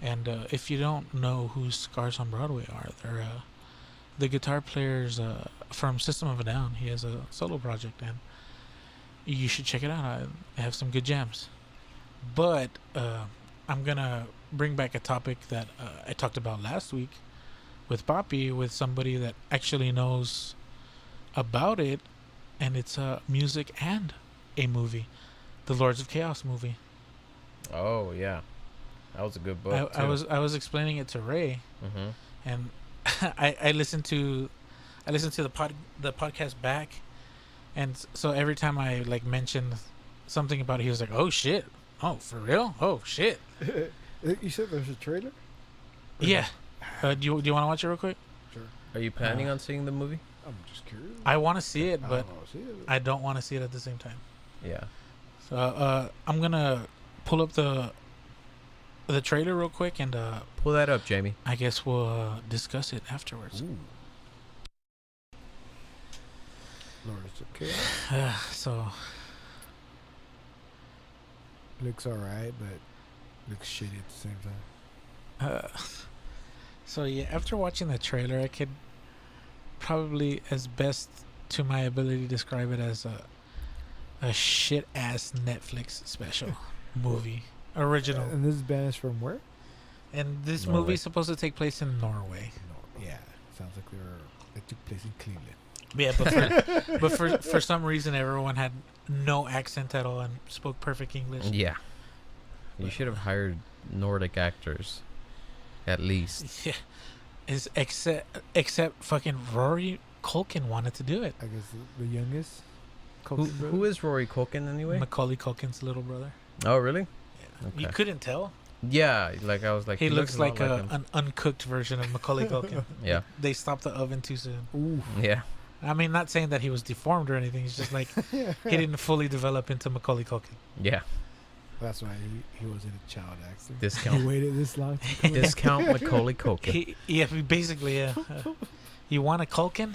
And if you don't know who Scars on Broadway are, they're the guitar players from System of a Down. He has a solo project, and you should check it out. I have some good jams. But I'm gonna bring back a topic that I talked about last week with Poppy, with somebody that actually knows about it, and it's music and a movie, the Lords of Chaos movie. Oh yeah, that was a good book. I was explaining it to Ray, Mm-hmm. and I listened to the podcast back, and so every time I like mentioned something about it, he was like, "Oh shit! Oh, for real? Oh shit!" You said there's a trailer? Yeah. Do you want to watch it real quick? Sure. Are you planning on seeing the movie? I'm just curious. I want to see it, but wanna see it. I don't want to see it at the same time. Yeah. So I'm gonna pull up the trailer real quick, and Pull that up, Jamie. I guess we'll discuss it afterwards. Lords of Chaos. So Looks alright, but looks shitty at the same time. So yeah, after watching the trailer, I could probably, as best to my ability, describe it as a shit ass Netflix special movie original. And this band is from where? And this Norway. movie is supposed to take place in Norway. No. Yeah. Sounds like it took place in Cleveland. Yeah, but for some reason everyone had no accent at all and spoke perfect English. Yeah. You should have hired Nordic actors, at least. Yeah, is except fucking Rory Culkin wanted to do it. I guess the youngest. Who is Rory Culkin anyway? Macaulay Culkin's little brother. Oh, really? Yeah. Okay. You couldn't tell. Yeah, like I was like, He looks like, a lot him. an uncooked version of Macaulay Culkin. Yeah. They stopped the oven too soon. Ooh. Yeah. I mean, not saying that he was deformed or anything. It's just like he didn't fully develop into Macaulay Culkin. Yeah. That's why he wasn't a child actor. He Discount. waited this long. To come Discount Macaulay Culkin. Basically, yeah. You want a Culkin?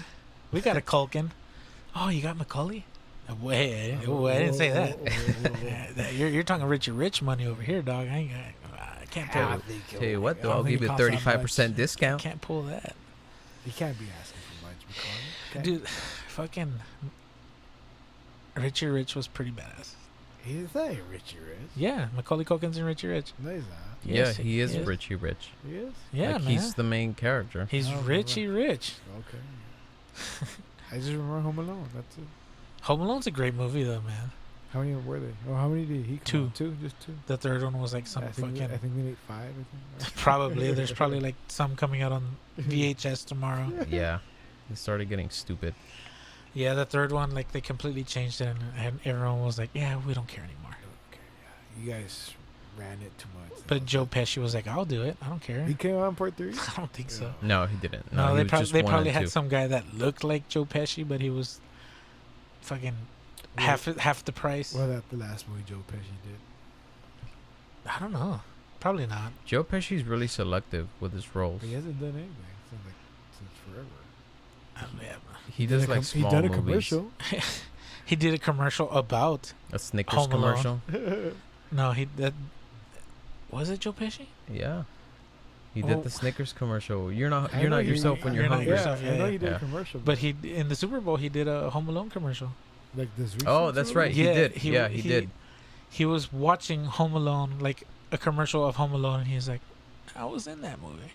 We got a Culkin. Oh, you got Macaulay? Wait, I didn't say that. You're talking Richard Rich money over here, dog. I can't pull it. Tell you what, though, I I'll don't think give it you costs that 35% much. discount. Can't pull that. You can't be asking for much, Macaulay. Okay. Dude, fucking Richie Rich was pretty badass. He's not Richie Rich. Yeah, Macaulay Culkin's in Richie Rich. No, he's not. Yeah, Yes, he is yes. Richie Rich. He is? Yeah, like, man. he's the main character. He's Oh, Richie Rich. Okay. I just remember Home Alone. That's it. Home Alone's a great movie, though, man. How many were they? Oh, how many did he come Two. out? Two? Just two? The third one was like some I think fucking... I think we made 5. I think. Probably. There's probably like some coming out on VHS tomorrow. Yeah. He started getting stupid. Yeah, the third one, like, they completely changed it, and everyone was like, yeah, we don't care anymore. Okay, yeah. You guys ran it too much. But Joe Pesci was like, I'll do it. I don't care. He came out in part 3? I don't think so. No, he didn't. No, he they, was they just one probably and had two. some guy that looked like Joe Pesci, but he was fucking half the price. Well, that the last movie Joe Pesci did. I don't know. Probably not. Joe Pesci's really selective with his roles. But he hasn't done anything since forever. Yeah. He does like small He done a movies. commercial. He did a commercial about... A Snickers Home Alone. commercial. No, that... Was it Joe Pesci? Yeah. He Oh. did the Snickers commercial. You're not I know yourself when you're you're not hungry. yourself. Yeah, I know yeah. he did Yeah. a commercial. But he in the Super Bowl, he did a Home Alone commercial. like this recent Oh, that's Super right. Bowl? He Yeah, did. he- Yeah, he he- did. He was watching Home Alone, like a commercial of Home Alone, and he's like, I was in that movie.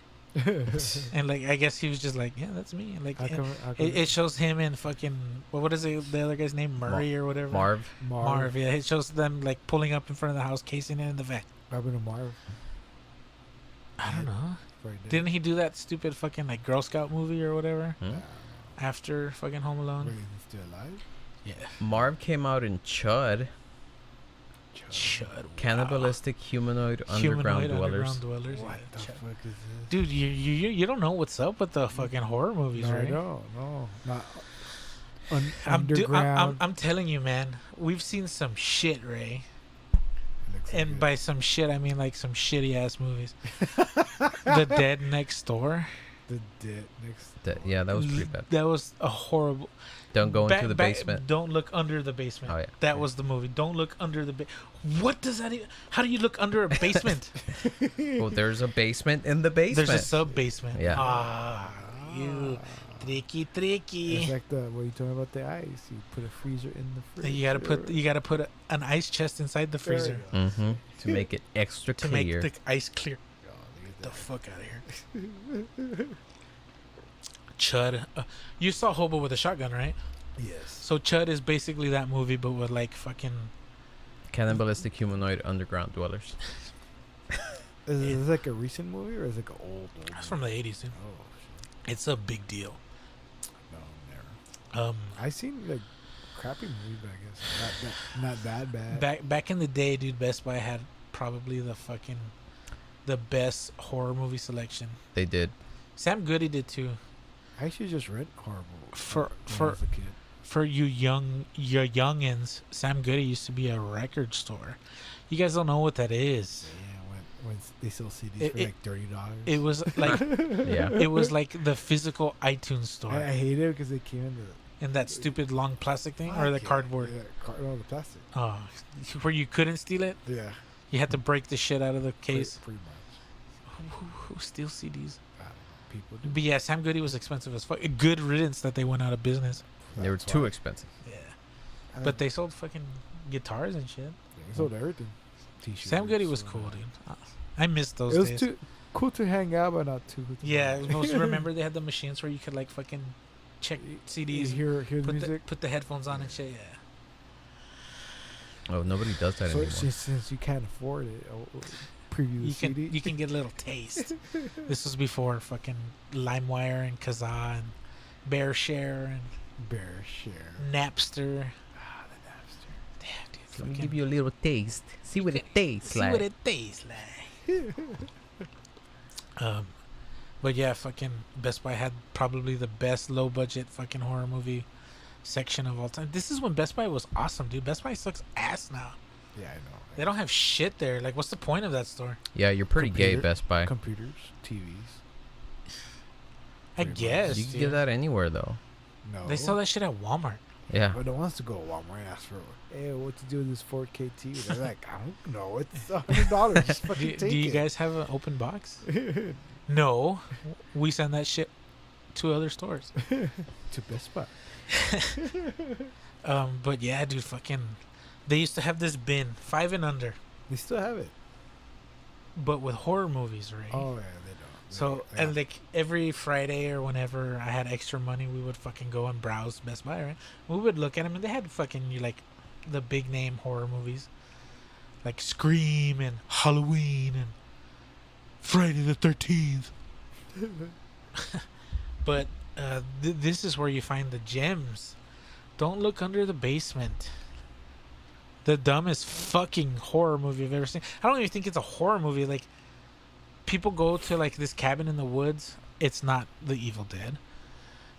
And like, I guess he was just like, yeah, that's me. And like, How come, how come it shows him in fucking, what is it, the other guy's name? Murray or whatever? Marv. Marv, yeah. It shows them like pulling up in front of the house, casing it in the van. Robin and Marv. I don't know. Very dead. Didn't he do that stupid fucking like Girl Scout movie or whatever Hmm? after fucking Home Wait, Alone? he's still alive? Yeah. Marv came out in Chud, Chud. Cannibalistic Humanoid Underground Dwellers. What yeah, the Chud. fuck is this? Dude, you don't know what's up with the fucking horror movies, No, I right? don't. No, not I'm underground. telling you, man. We've seen some shit, Ray. Looks And good. by some shit, I mean like some shitty ass movies. The Dead Next Door. The dead next. Yeah, that was pretty bad. That was a horrible. Don't go into the basement. Don't look under the basement. Oh, yeah. That was the movie. Don't look under the What does that even... How do you look under a basement? Well, there's a basement in the basement. There's a sub-basement. Yeah. Ah, you... Tricky. It's like what you told me about the ice. You put a freezer in the fridge. You gotta put an ice chest inside the freezer Mm-hmm. To make it extra to clear. make the ice clear. Oh, look at The that. fuck out of here. Chud. You saw Hobo with a Shotgun, right? Yes. So Chud is basically that movie, but with like fucking... Cannibalistic Humanoid Underground Dwellers. Is this like a recent movie or is it like an old? It's from the 80s, dude. Oh shit. It's a big deal. No, never. I seen like crappy movies, but I guess not that bad. Back in the day, dude, Best Buy had probably the best horror movie selection. They did. Sam Goody did too. I actually just read horrible For when I was a kid. For your youngins, Sam Goody used to be a record store. You guys don't know what that is. Yeah, when they sell CDs It- for like $30. It was like Yeah. it was like the physical iTunes store I hate it because they came in in that stupid long plastic thing the or the fuck yeah, cardboard. Yeah, no, the plastic. Oh, where you couldn't steal it. Yeah, You had to break the shit out of the case. pretty much. Who steals CDs? I don't know. people do. But yeah, Sam Goody was expensive as fuck. Good riddance that they went out of business. They were That's too why. expensive. Yeah. And But they sold fucking guitars and shit. they sold everything. T-shirts. Sam Goody was cool, dude. I missed those It was days. too cool to hang out, but not too. Yeah, most remember they had the machines where you could like fucking check You CDs, hear the put music. put the headphones on and shit. Yeah. Oh, nobody does that So anymore. since you can't afford it, preview the You CD. can you can get a little taste. This was before fucking LimeWire and Kazaa and BearShare and Bear share. Napster. Ah, the Napster. Damn, dude. Let me fucking- give you a little taste. See what it tastes See like. what it tastes like. But yeah, fucking Best Buy had probably the best low budget fucking horror movie section of all time. This is when Best Buy was awesome, dude. Best Buy sucks ass now. Yeah, I know. They don't have shit there. Like, what's the point of that store? Yeah, you're pretty gay, Computer- Best Buy. Computers, TVs. I Pretty much. guess. You can dude. get that anywhere though. No. They sell that shit at Walmart. Yeah. But no one wants to go to Walmart and ask for, hey, what to do with this 4K TV? They're like, I don't know. It's $100. Just fucking Do take you it. guys have an open box? No. We send that shit to other stores. To Best Buy. But yeah, dude, fucking. They used to have this bin, 5 and under, They still have it. but with horror movies, right? Oh, yeah, they don't. So, They- and like every Friday or whenever I had extra money, we would fucking go and browse Best Buy, right? We would look at them and they had fucking like the big name horror movies like Scream and Halloween and Friday the 13th. But this is where you find the gems. Don't look under the basement. The dumbest fucking horror movie I've ever seen. I don't even think it's a horror movie. Like, people go to like this cabin in the woods. It's not The Evil Dead,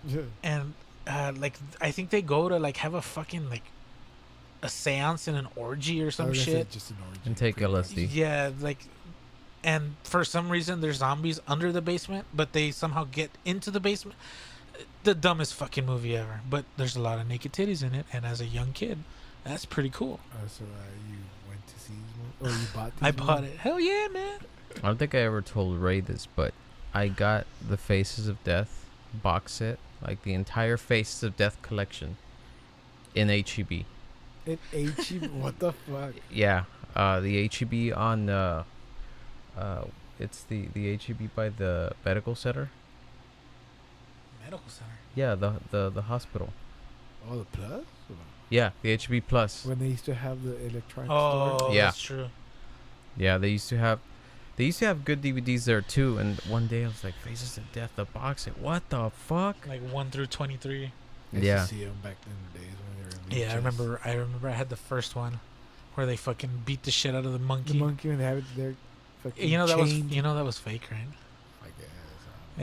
Yeah. and like I think they go to like have a fucking like a seance and an orgy or I some was gonna say shit. Just an orgy, And take pretty much. LSD. Yeah, like, and for some reason there's zombies under the basement, but they somehow get into the basement. The dumbest fucking movie ever. But there's a lot of naked titties in it, and as a young kid, that's pretty cool. So you went to see these movies? Or you bought these I bought movies? it. Hell yeah, man. I don't think I ever told Ray this, but I got the Faces of Death box set, like the entire Faces of Death collection, in HEB. In HEB? What the fuck? Yeah, the HEB on it's the HEB by the medical center. Medical center. Yeah, the hospital. Oh, the Plus? Yeah, the HEB Plus. When they used to have the electronic Oh, store? Yeah. that's true. Yeah, they used to have good DVDs there too. And one day I was like, Faces of Death, the box set. What the fuck? Like 1 through 23. I used Yeah. to see them back in the days when they were in Yeah, I VHS. remember I had the first one where they fucking beat the shit out of the monkey. The monkey when they have it there. Fucking You know that chained. was fake, right? I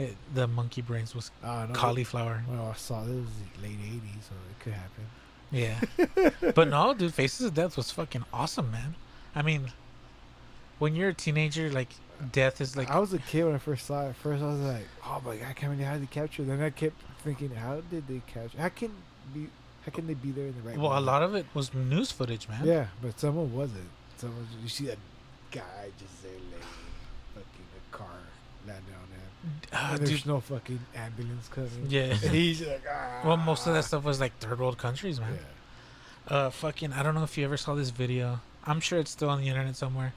guess. The monkey brains was No, cauliflower. Well, I saw this was the late 80s, so it could happen. Yeah. But no, dude, Faces of Death was fucking awesome, man. I mean, when you're a teenager, like, death is like... I was a kid when I first saw it. First, I was like, "Oh my god, I can't believe how they capture." Then I kept thinking, "How did they capture? How can they be there in the right?" Well, a moment? lot of it was news footage, man. Yeah, but someone wasn't. Someone you see that guy just there laying, fucking a car landing on him. And there's Dude, no fucking ambulance coming. yeah. And he's like, ah. Well, most of that stuff was like third world countries, man. Yeah. Fucking, I don't know if you ever saw this video. I'm sure it's still on the internet somewhere.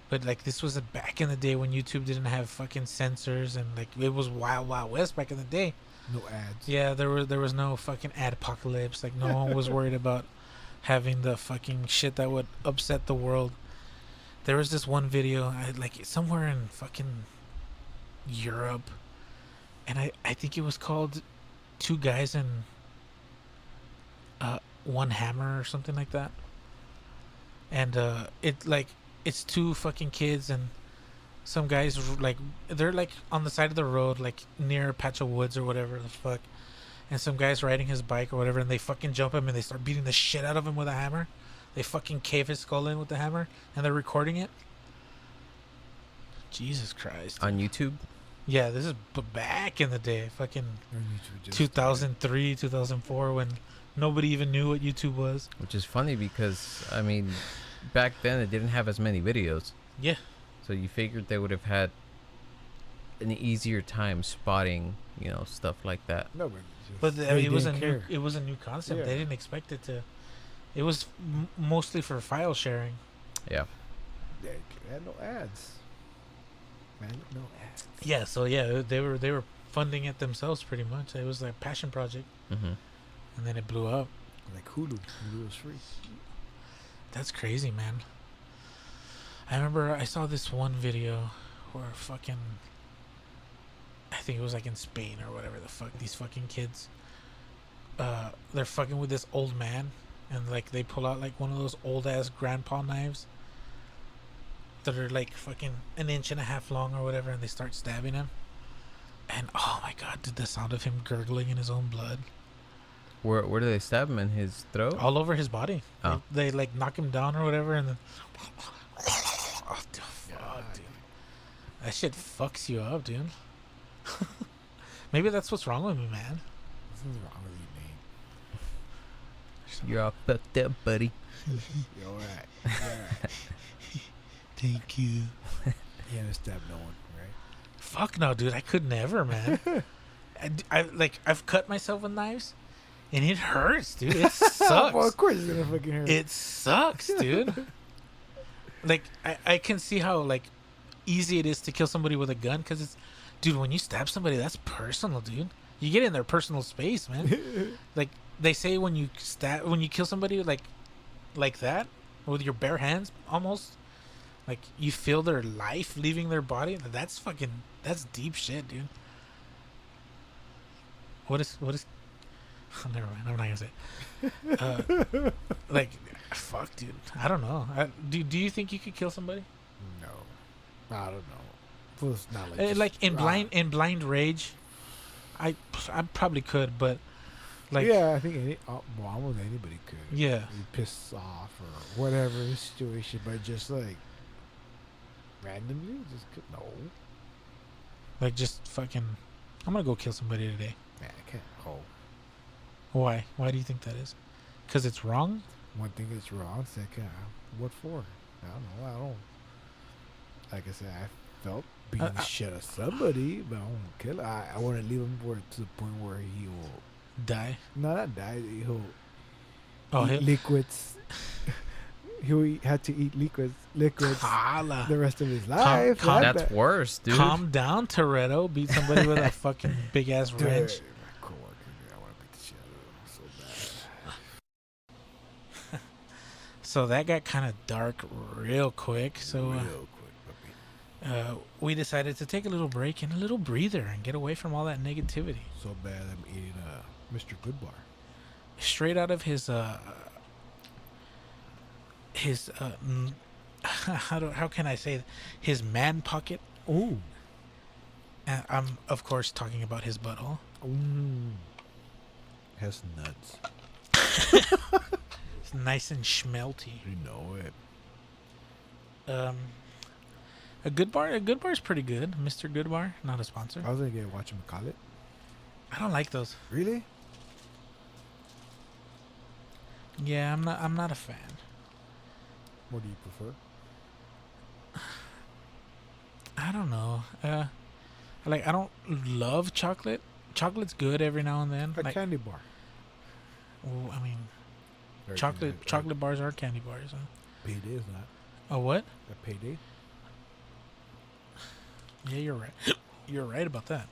But like, this was back in the day when YouTube didn't have fucking censors, and like it was wild, wild west back in the day. No ads. Yeah, there was no fucking ad apocalypse. Like, no one was worried about having the fucking shit that would upset the world. There was this one video, like somewhere in fucking Europe, and I think it was called Two Guys and One Hammer or something like that. And it's two fucking kids and some guys like they're like on the side of the road, like near a patch of woods or whatever the fuck, and some guy's riding his bike or whatever, and they fucking jump him and they start beating the shit out of him with a hammer. They fucking cave his skull in with the hammer, and they're recording it. Jesus Christ. On YouTube. Yeah, this is back in the day, fucking On YouTube just 2003, 2004, when nobody even knew what YouTube was. Which is funny because, I mean, back then it didn't have as many videos. Yeah. So you figured they would have had an easier time spotting, stuff like that. No, but But they it was a didn't new care. it was a new concept. Yeah. They didn't expect it to. It was mostly for file sharing. Yeah. They had no ads. Man, no ads. Yeah, so yeah, they were funding it themselves pretty much. It was like a passion project, Mm-hmm. and then it blew up. Like Hulu. Hulu was free. That's crazy, man. I remember I saw this one video where fucking, I think it was like in Spain or whatever the fuck, these fucking kids, they're fucking with this old man, and like they pull out like one of those old ass grandpa knives that are like fucking an inch and a half long or whatever, and they start stabbing him. And oh my god, dude, the sound of him gurgling in his own blood Where do they stab him, in his throat? all over his body. Oh. They like knock him down or whatever, and then oh, dude, fuck, dude. That shit fucks you up, dude. Maybe that's what's wrong with me, man. Something's wrong with you, man. You're all fucked up, buddy. You're alright. You're alright. Thank you. You haven't stabbed no one, right? Fuck no, dude. I could never, man. I've cut myself with knives, and it hurts, dude. It sucks. Well, of course it's gonna fucking hurt. It sucks, dude. Like I can see how like easy it is to kill somebody with a gun, because it's, dude, when you stab somebody, that's personal, dude. You get in their personal space, man. Like they say, when you kill somebody like that with your bare hands, almost like you feel their life leaving their body. That's deep shit, dude. What is oh, never mind, I'm not gonna say it. Like, fuck, dude, I don't know. Do you think you could kill somebody? No, I don't know. Well, it's not like Like just- in blind rage? I probably could, but like, yeah, I think almost anybody could. yeah. You piss off or whatever the situation, but just like randomly, no. Like, just fucking, I'm gonna go kill somebody today. Man, I can't. Oh, Why do you think that is? Because it's wrong? one thing that's wrong. Second, what for? I don't know. I don't. Like I said, I felt being shit at somebody, but I won't kill. I want to leave him to the point where he will Die? not die. He'll Oh, eat liquids. He had to eat liquids Holla. the rest of his life. calm- Not That's that- worse, dude. Calm down, Toretto. Beat somebody with a fucking big ass Dude, wrench. my coworker, I want to beat the shit out of him so bad. So that got kind of dark real quick. So Real quick, puppy. we decided to take a little break and a little breather and get away from all that negativity. So bad I'm eating Mr. Goodbar. Straight out of his how can I say it? His man pocket. Ooh. And I'm of course talking about his butthole. Has nuts. It's nice and schmelty. You know it. A good bar is pretty good. Mr. Good Bar, not a sponsor. I was gonna get whatchamacallit. I don't like those. Really? Yeah, I'm not a fan. What do you prefer? I don't know. I don't love chocolate. Chocolate's good every now and then. A Like, candy bar. well, I mean, Everything chocolate bars are candy bars. Huh? Payday is not. Oh, what? A payday? Yeah, you're right. You're right about that.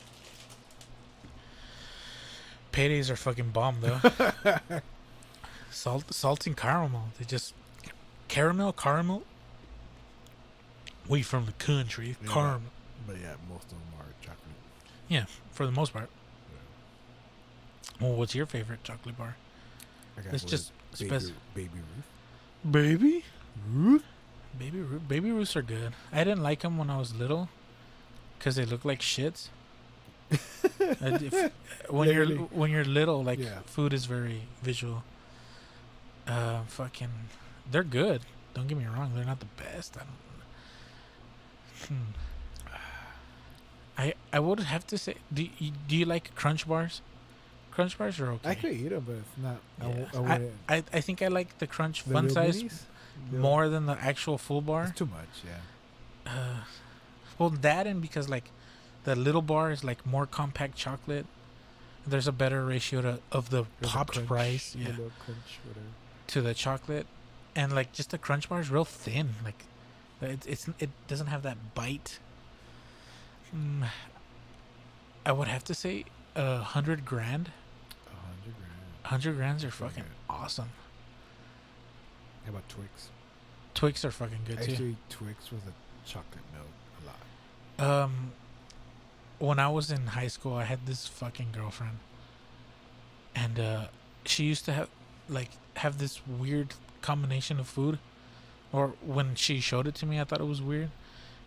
Paydays are fucking bomb though. Salt and caramel. They just caramel. We from the country, Yeah. caramel. But yeah, most of them are chocolate. Yeah, for the most part. Well, what's your favorite chocolate bar? I got It's what just is Baby Ruth. Baby Ruth? Baby Ruths are good. I didn't like them when I was little because they look like shits. Literally. When you're little, like, Yeah. food is very visual. Fucking, they're good. Don't get me wrong, they're not the best. I would have to say, do you like Crunch bars? Crunch bars are okay. I could eat them, but it's not. Yeah. I wouldn't. I think I like the Crunch The fun little size minis? Little- more than the actual full bar. It's too much, yeah. Well, that, and because like The little bar is like more compact chocolate. There's a better ratio of the There's a popped crunch, price, a yeah, little crunch, whatever. to the chocolate, and like just the crunch bar is real thin. Like it doesn't have that bite. I would have to say 100 grand. 100 grand. 100 grands are Pretty fucking good. awesome. How about Twix? Twix are fucking good I too. used to eat Twix with a chocolate milk a lot. When I was in high school, I had this fucking girlfriend, and she used to have this weird combination of food, or when she showed it to me, I thought it was weird.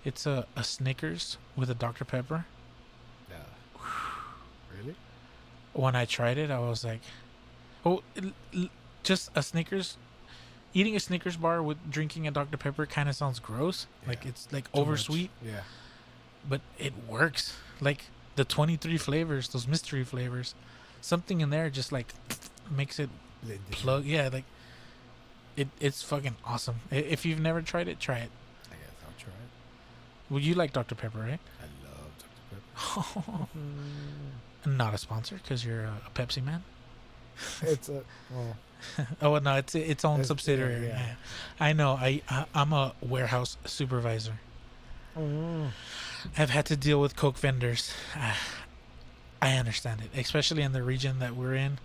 It's a Snickers with a Dr. Pepper. Yeah. Really? When I tried it, I was like, oh, just a Snickers. Eating a Snickers bar with drinking a Dr. Pepper kind of sounds gross. Like Yeah. it's like Too oversweet, much. Yeah. but it works. Like the 23 flavors, those mystery flavors, something in there just like makes it Blended. plug. Yeah, like it's fucking awesome. If you've never tried it, try it. I guess I'll try it. Well, you like Dr. Pepper, right? I love Dr. Pepper. Not a sponsor because you're a Pepsi man. It's a well. Oh well, no, it's its own It's- subsidiary. yeah. Yeah. I know. I'm a warehouse supervisor. I've had to deal with Coke vendors. I understand it, especially in the region that we're in,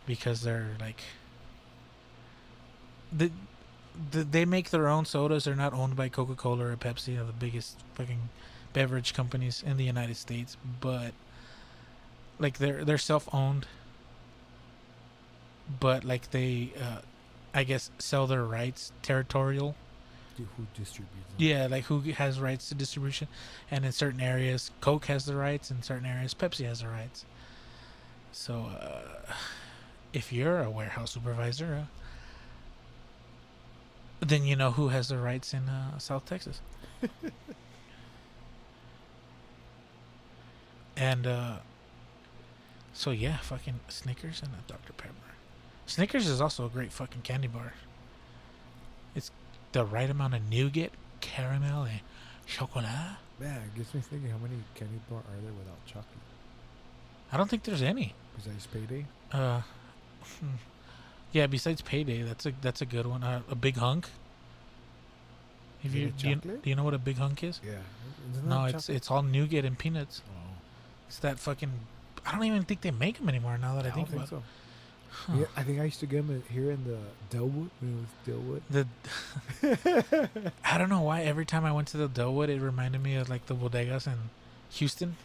because they're like they make their own sodas. They're not owned by Coca-Cola or Pepsi, the biggest fucking beverage companies in the United States, but like they're self-owned, but like they I guess sell their rights territorial. Who distributes them? Yeah, like who has rights to distribution, and in certain areas Coke has the rights, in certain areas Pepsi has the rights. So if you're a warehouse supervisor, then you know who has the rights in South Texas. And so yeah, fucking Snickers and a Dr. Pepper. Snickers is also a great fucking candy bar. It's the right amount of nougat, caramel, and chocolate. Man, it gets me thinking, how many candy bar are there without chocolate? I don't think there's any. Besides Payday? Yeah, besides Payday, that's a good one. A big hunk. Is it chocolate? Do you know what a big hunk is? Yeah. Isn't No, that it's chocolate? it's all nougat and peanuts. Oh, It's that fucking. I don't even think they make them anymore. Now that I don't think about so. it. Yeah, I think I used to get them here in the Delwood when it was The I don't know why every time I went to the Delwood, it reminded me of like the bodegas in Houston.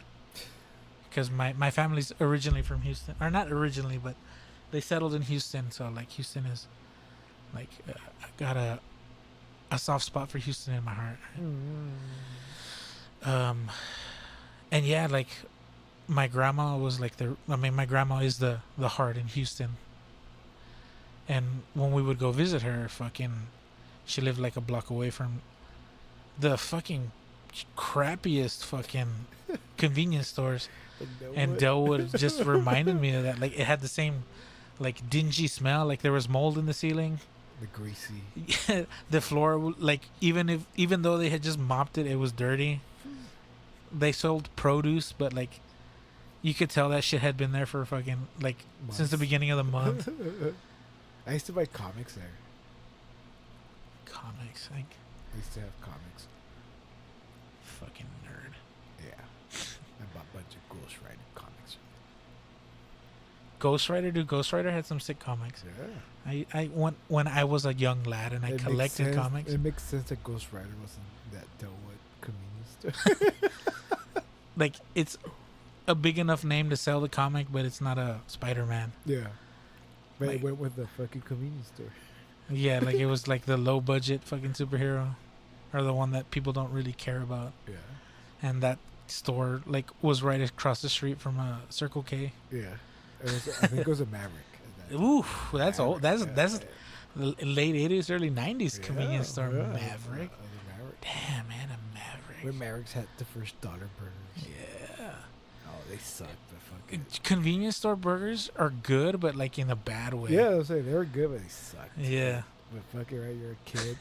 Because my family's originally from Houston, or not originally, but they settled in Houston. So like Houston is like I got a soft spot for Houston in my heart. And yeah, like my grandma was like my grandma is the heart in Houston. And when we would go visit her, she lived like a block away from the fucking crappiest fucking convenience stores. And Delwood just reminded me of that. Like it had the same like dingy smell, like there was mold in the ceiling. the greasy. The floor, like even though they had just mopped it, it was dirty. They sold produce, but like you could tell that shit had been there for fucking like since the Months. beginning of the month. I used to buy comics there. Comics, like I used to have comics. fucking nerd. Yeah. I bought a bunch of Ghost Rider comics. Ghost Rider, dude. Ghost Rider had some sick comics. Yeah. I went when I was a young lad and I It makes collected sense- comics. It makes sense that Ghost Rider wasn't that Delwood convenience store. Like it's a big enough name to sell the comic, but it's not a Spider-Man. Yeah. But Like- it went with the fucking convenience store. Yeah, like it was like the low budget fucking superhero, or the one that people don't really care about. Yeah. And that store like was right across the street from a Circle K. Yeah. It was, I think it was a Maverick. at that time. Ooh, that's old. That's Maverick, that's the late '80s, early '90s convenience Yeah, store. yeah. Maverick. The Maverick. Damn, man, a Maverick. When Mavericks had the first dollar burgers. Yeah. Oh, they sucked. The fucking. Convenience store burgers are good, but like in a bad way. Yeah, I was saying they were good, but they sucked. Yeah. But fucking right, you're a kid.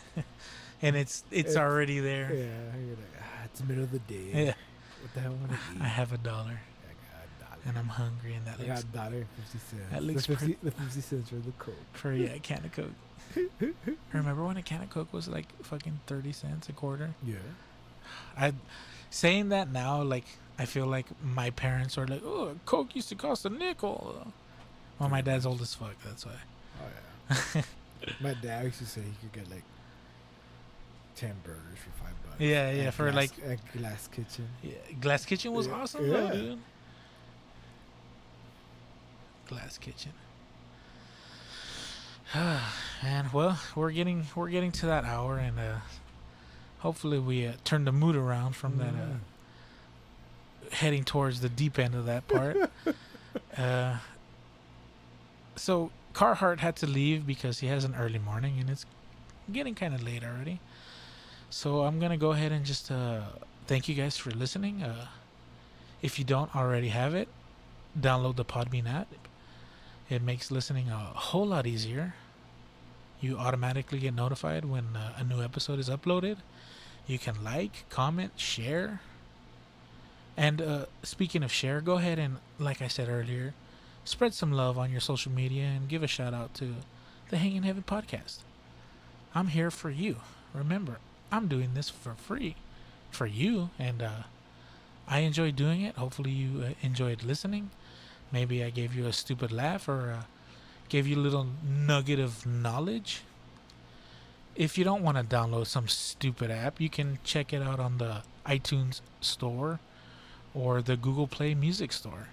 And it's It's- already there. Yeah, you're like, it's the middle of the day. Yeah. What the hell want to eat? I have $1, I got $1. and I'm hungry, and that I looks got $1.50. that looks the 50 cents for the Coke. for a can of Coke. Remember when a can of Coke was like fucking 30 cents a quarter? Yeah. I saying that now, like I feel like my parents are like, oh, Coke used to cost a nickel. Well, my dad's old as fuck. That's why. Oh yeah. My dad used to say he could get like 10 burgers for $5. Yeah, yeah, At for like at Glass Kitchen. yeah, Glass Kitchen was Yeah, awesome though, yeah. dude. Glass Kitchen. And well, we're getting to that hour, and hopefully we turn the mood around from that heading towards the deep end of that part. So Carhartt had to leave because he has an early morning, and it's getting kind of late already. So I'm gonna go ahead and just thank you guys for listening. If you don't already have it, download the Podbean app. It makes listening a whole lot easier. You automatically get notified when a new episode is uploaded. You can like, comment, share. And speaking of share, go ahead and, like I said earlier, spread some love on your social media and give a shout out to the Hanging Heaven podcast. I'm here for you. Remember, I'm doing this for free for you, and I enjoy doing it. Hopefully you enjoyed listening. Maybe I gave you a stupid laugh, or gave you a little nugget of knowledge. If you don't want to download some stupid app, you can check it out on the iTunes store or the Google Play Music Store.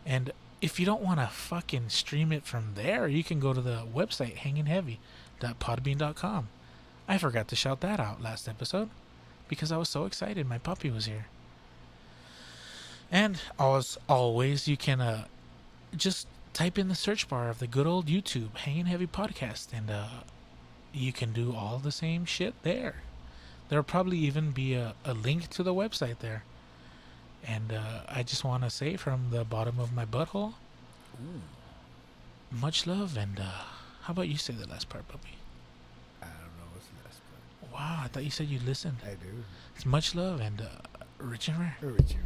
And if you don't want to fucking stream it from there, you can go to the website hangingheavy.podbean.com. I forgot to shout that out last episode because I was so excited my puppy was here. And as always, you can just type in the search bar of the good old YouTube Hanging Heavy Podcast, and you can do all the same shit there. There'll probably even be a link to the website there. And I just want to say from the bottom of my butthole, much love, and how about you say the last part, puppy? I don't know what's the last part. Wow, I thought you said you listened. I do. It's much love and rich and rare. Richard.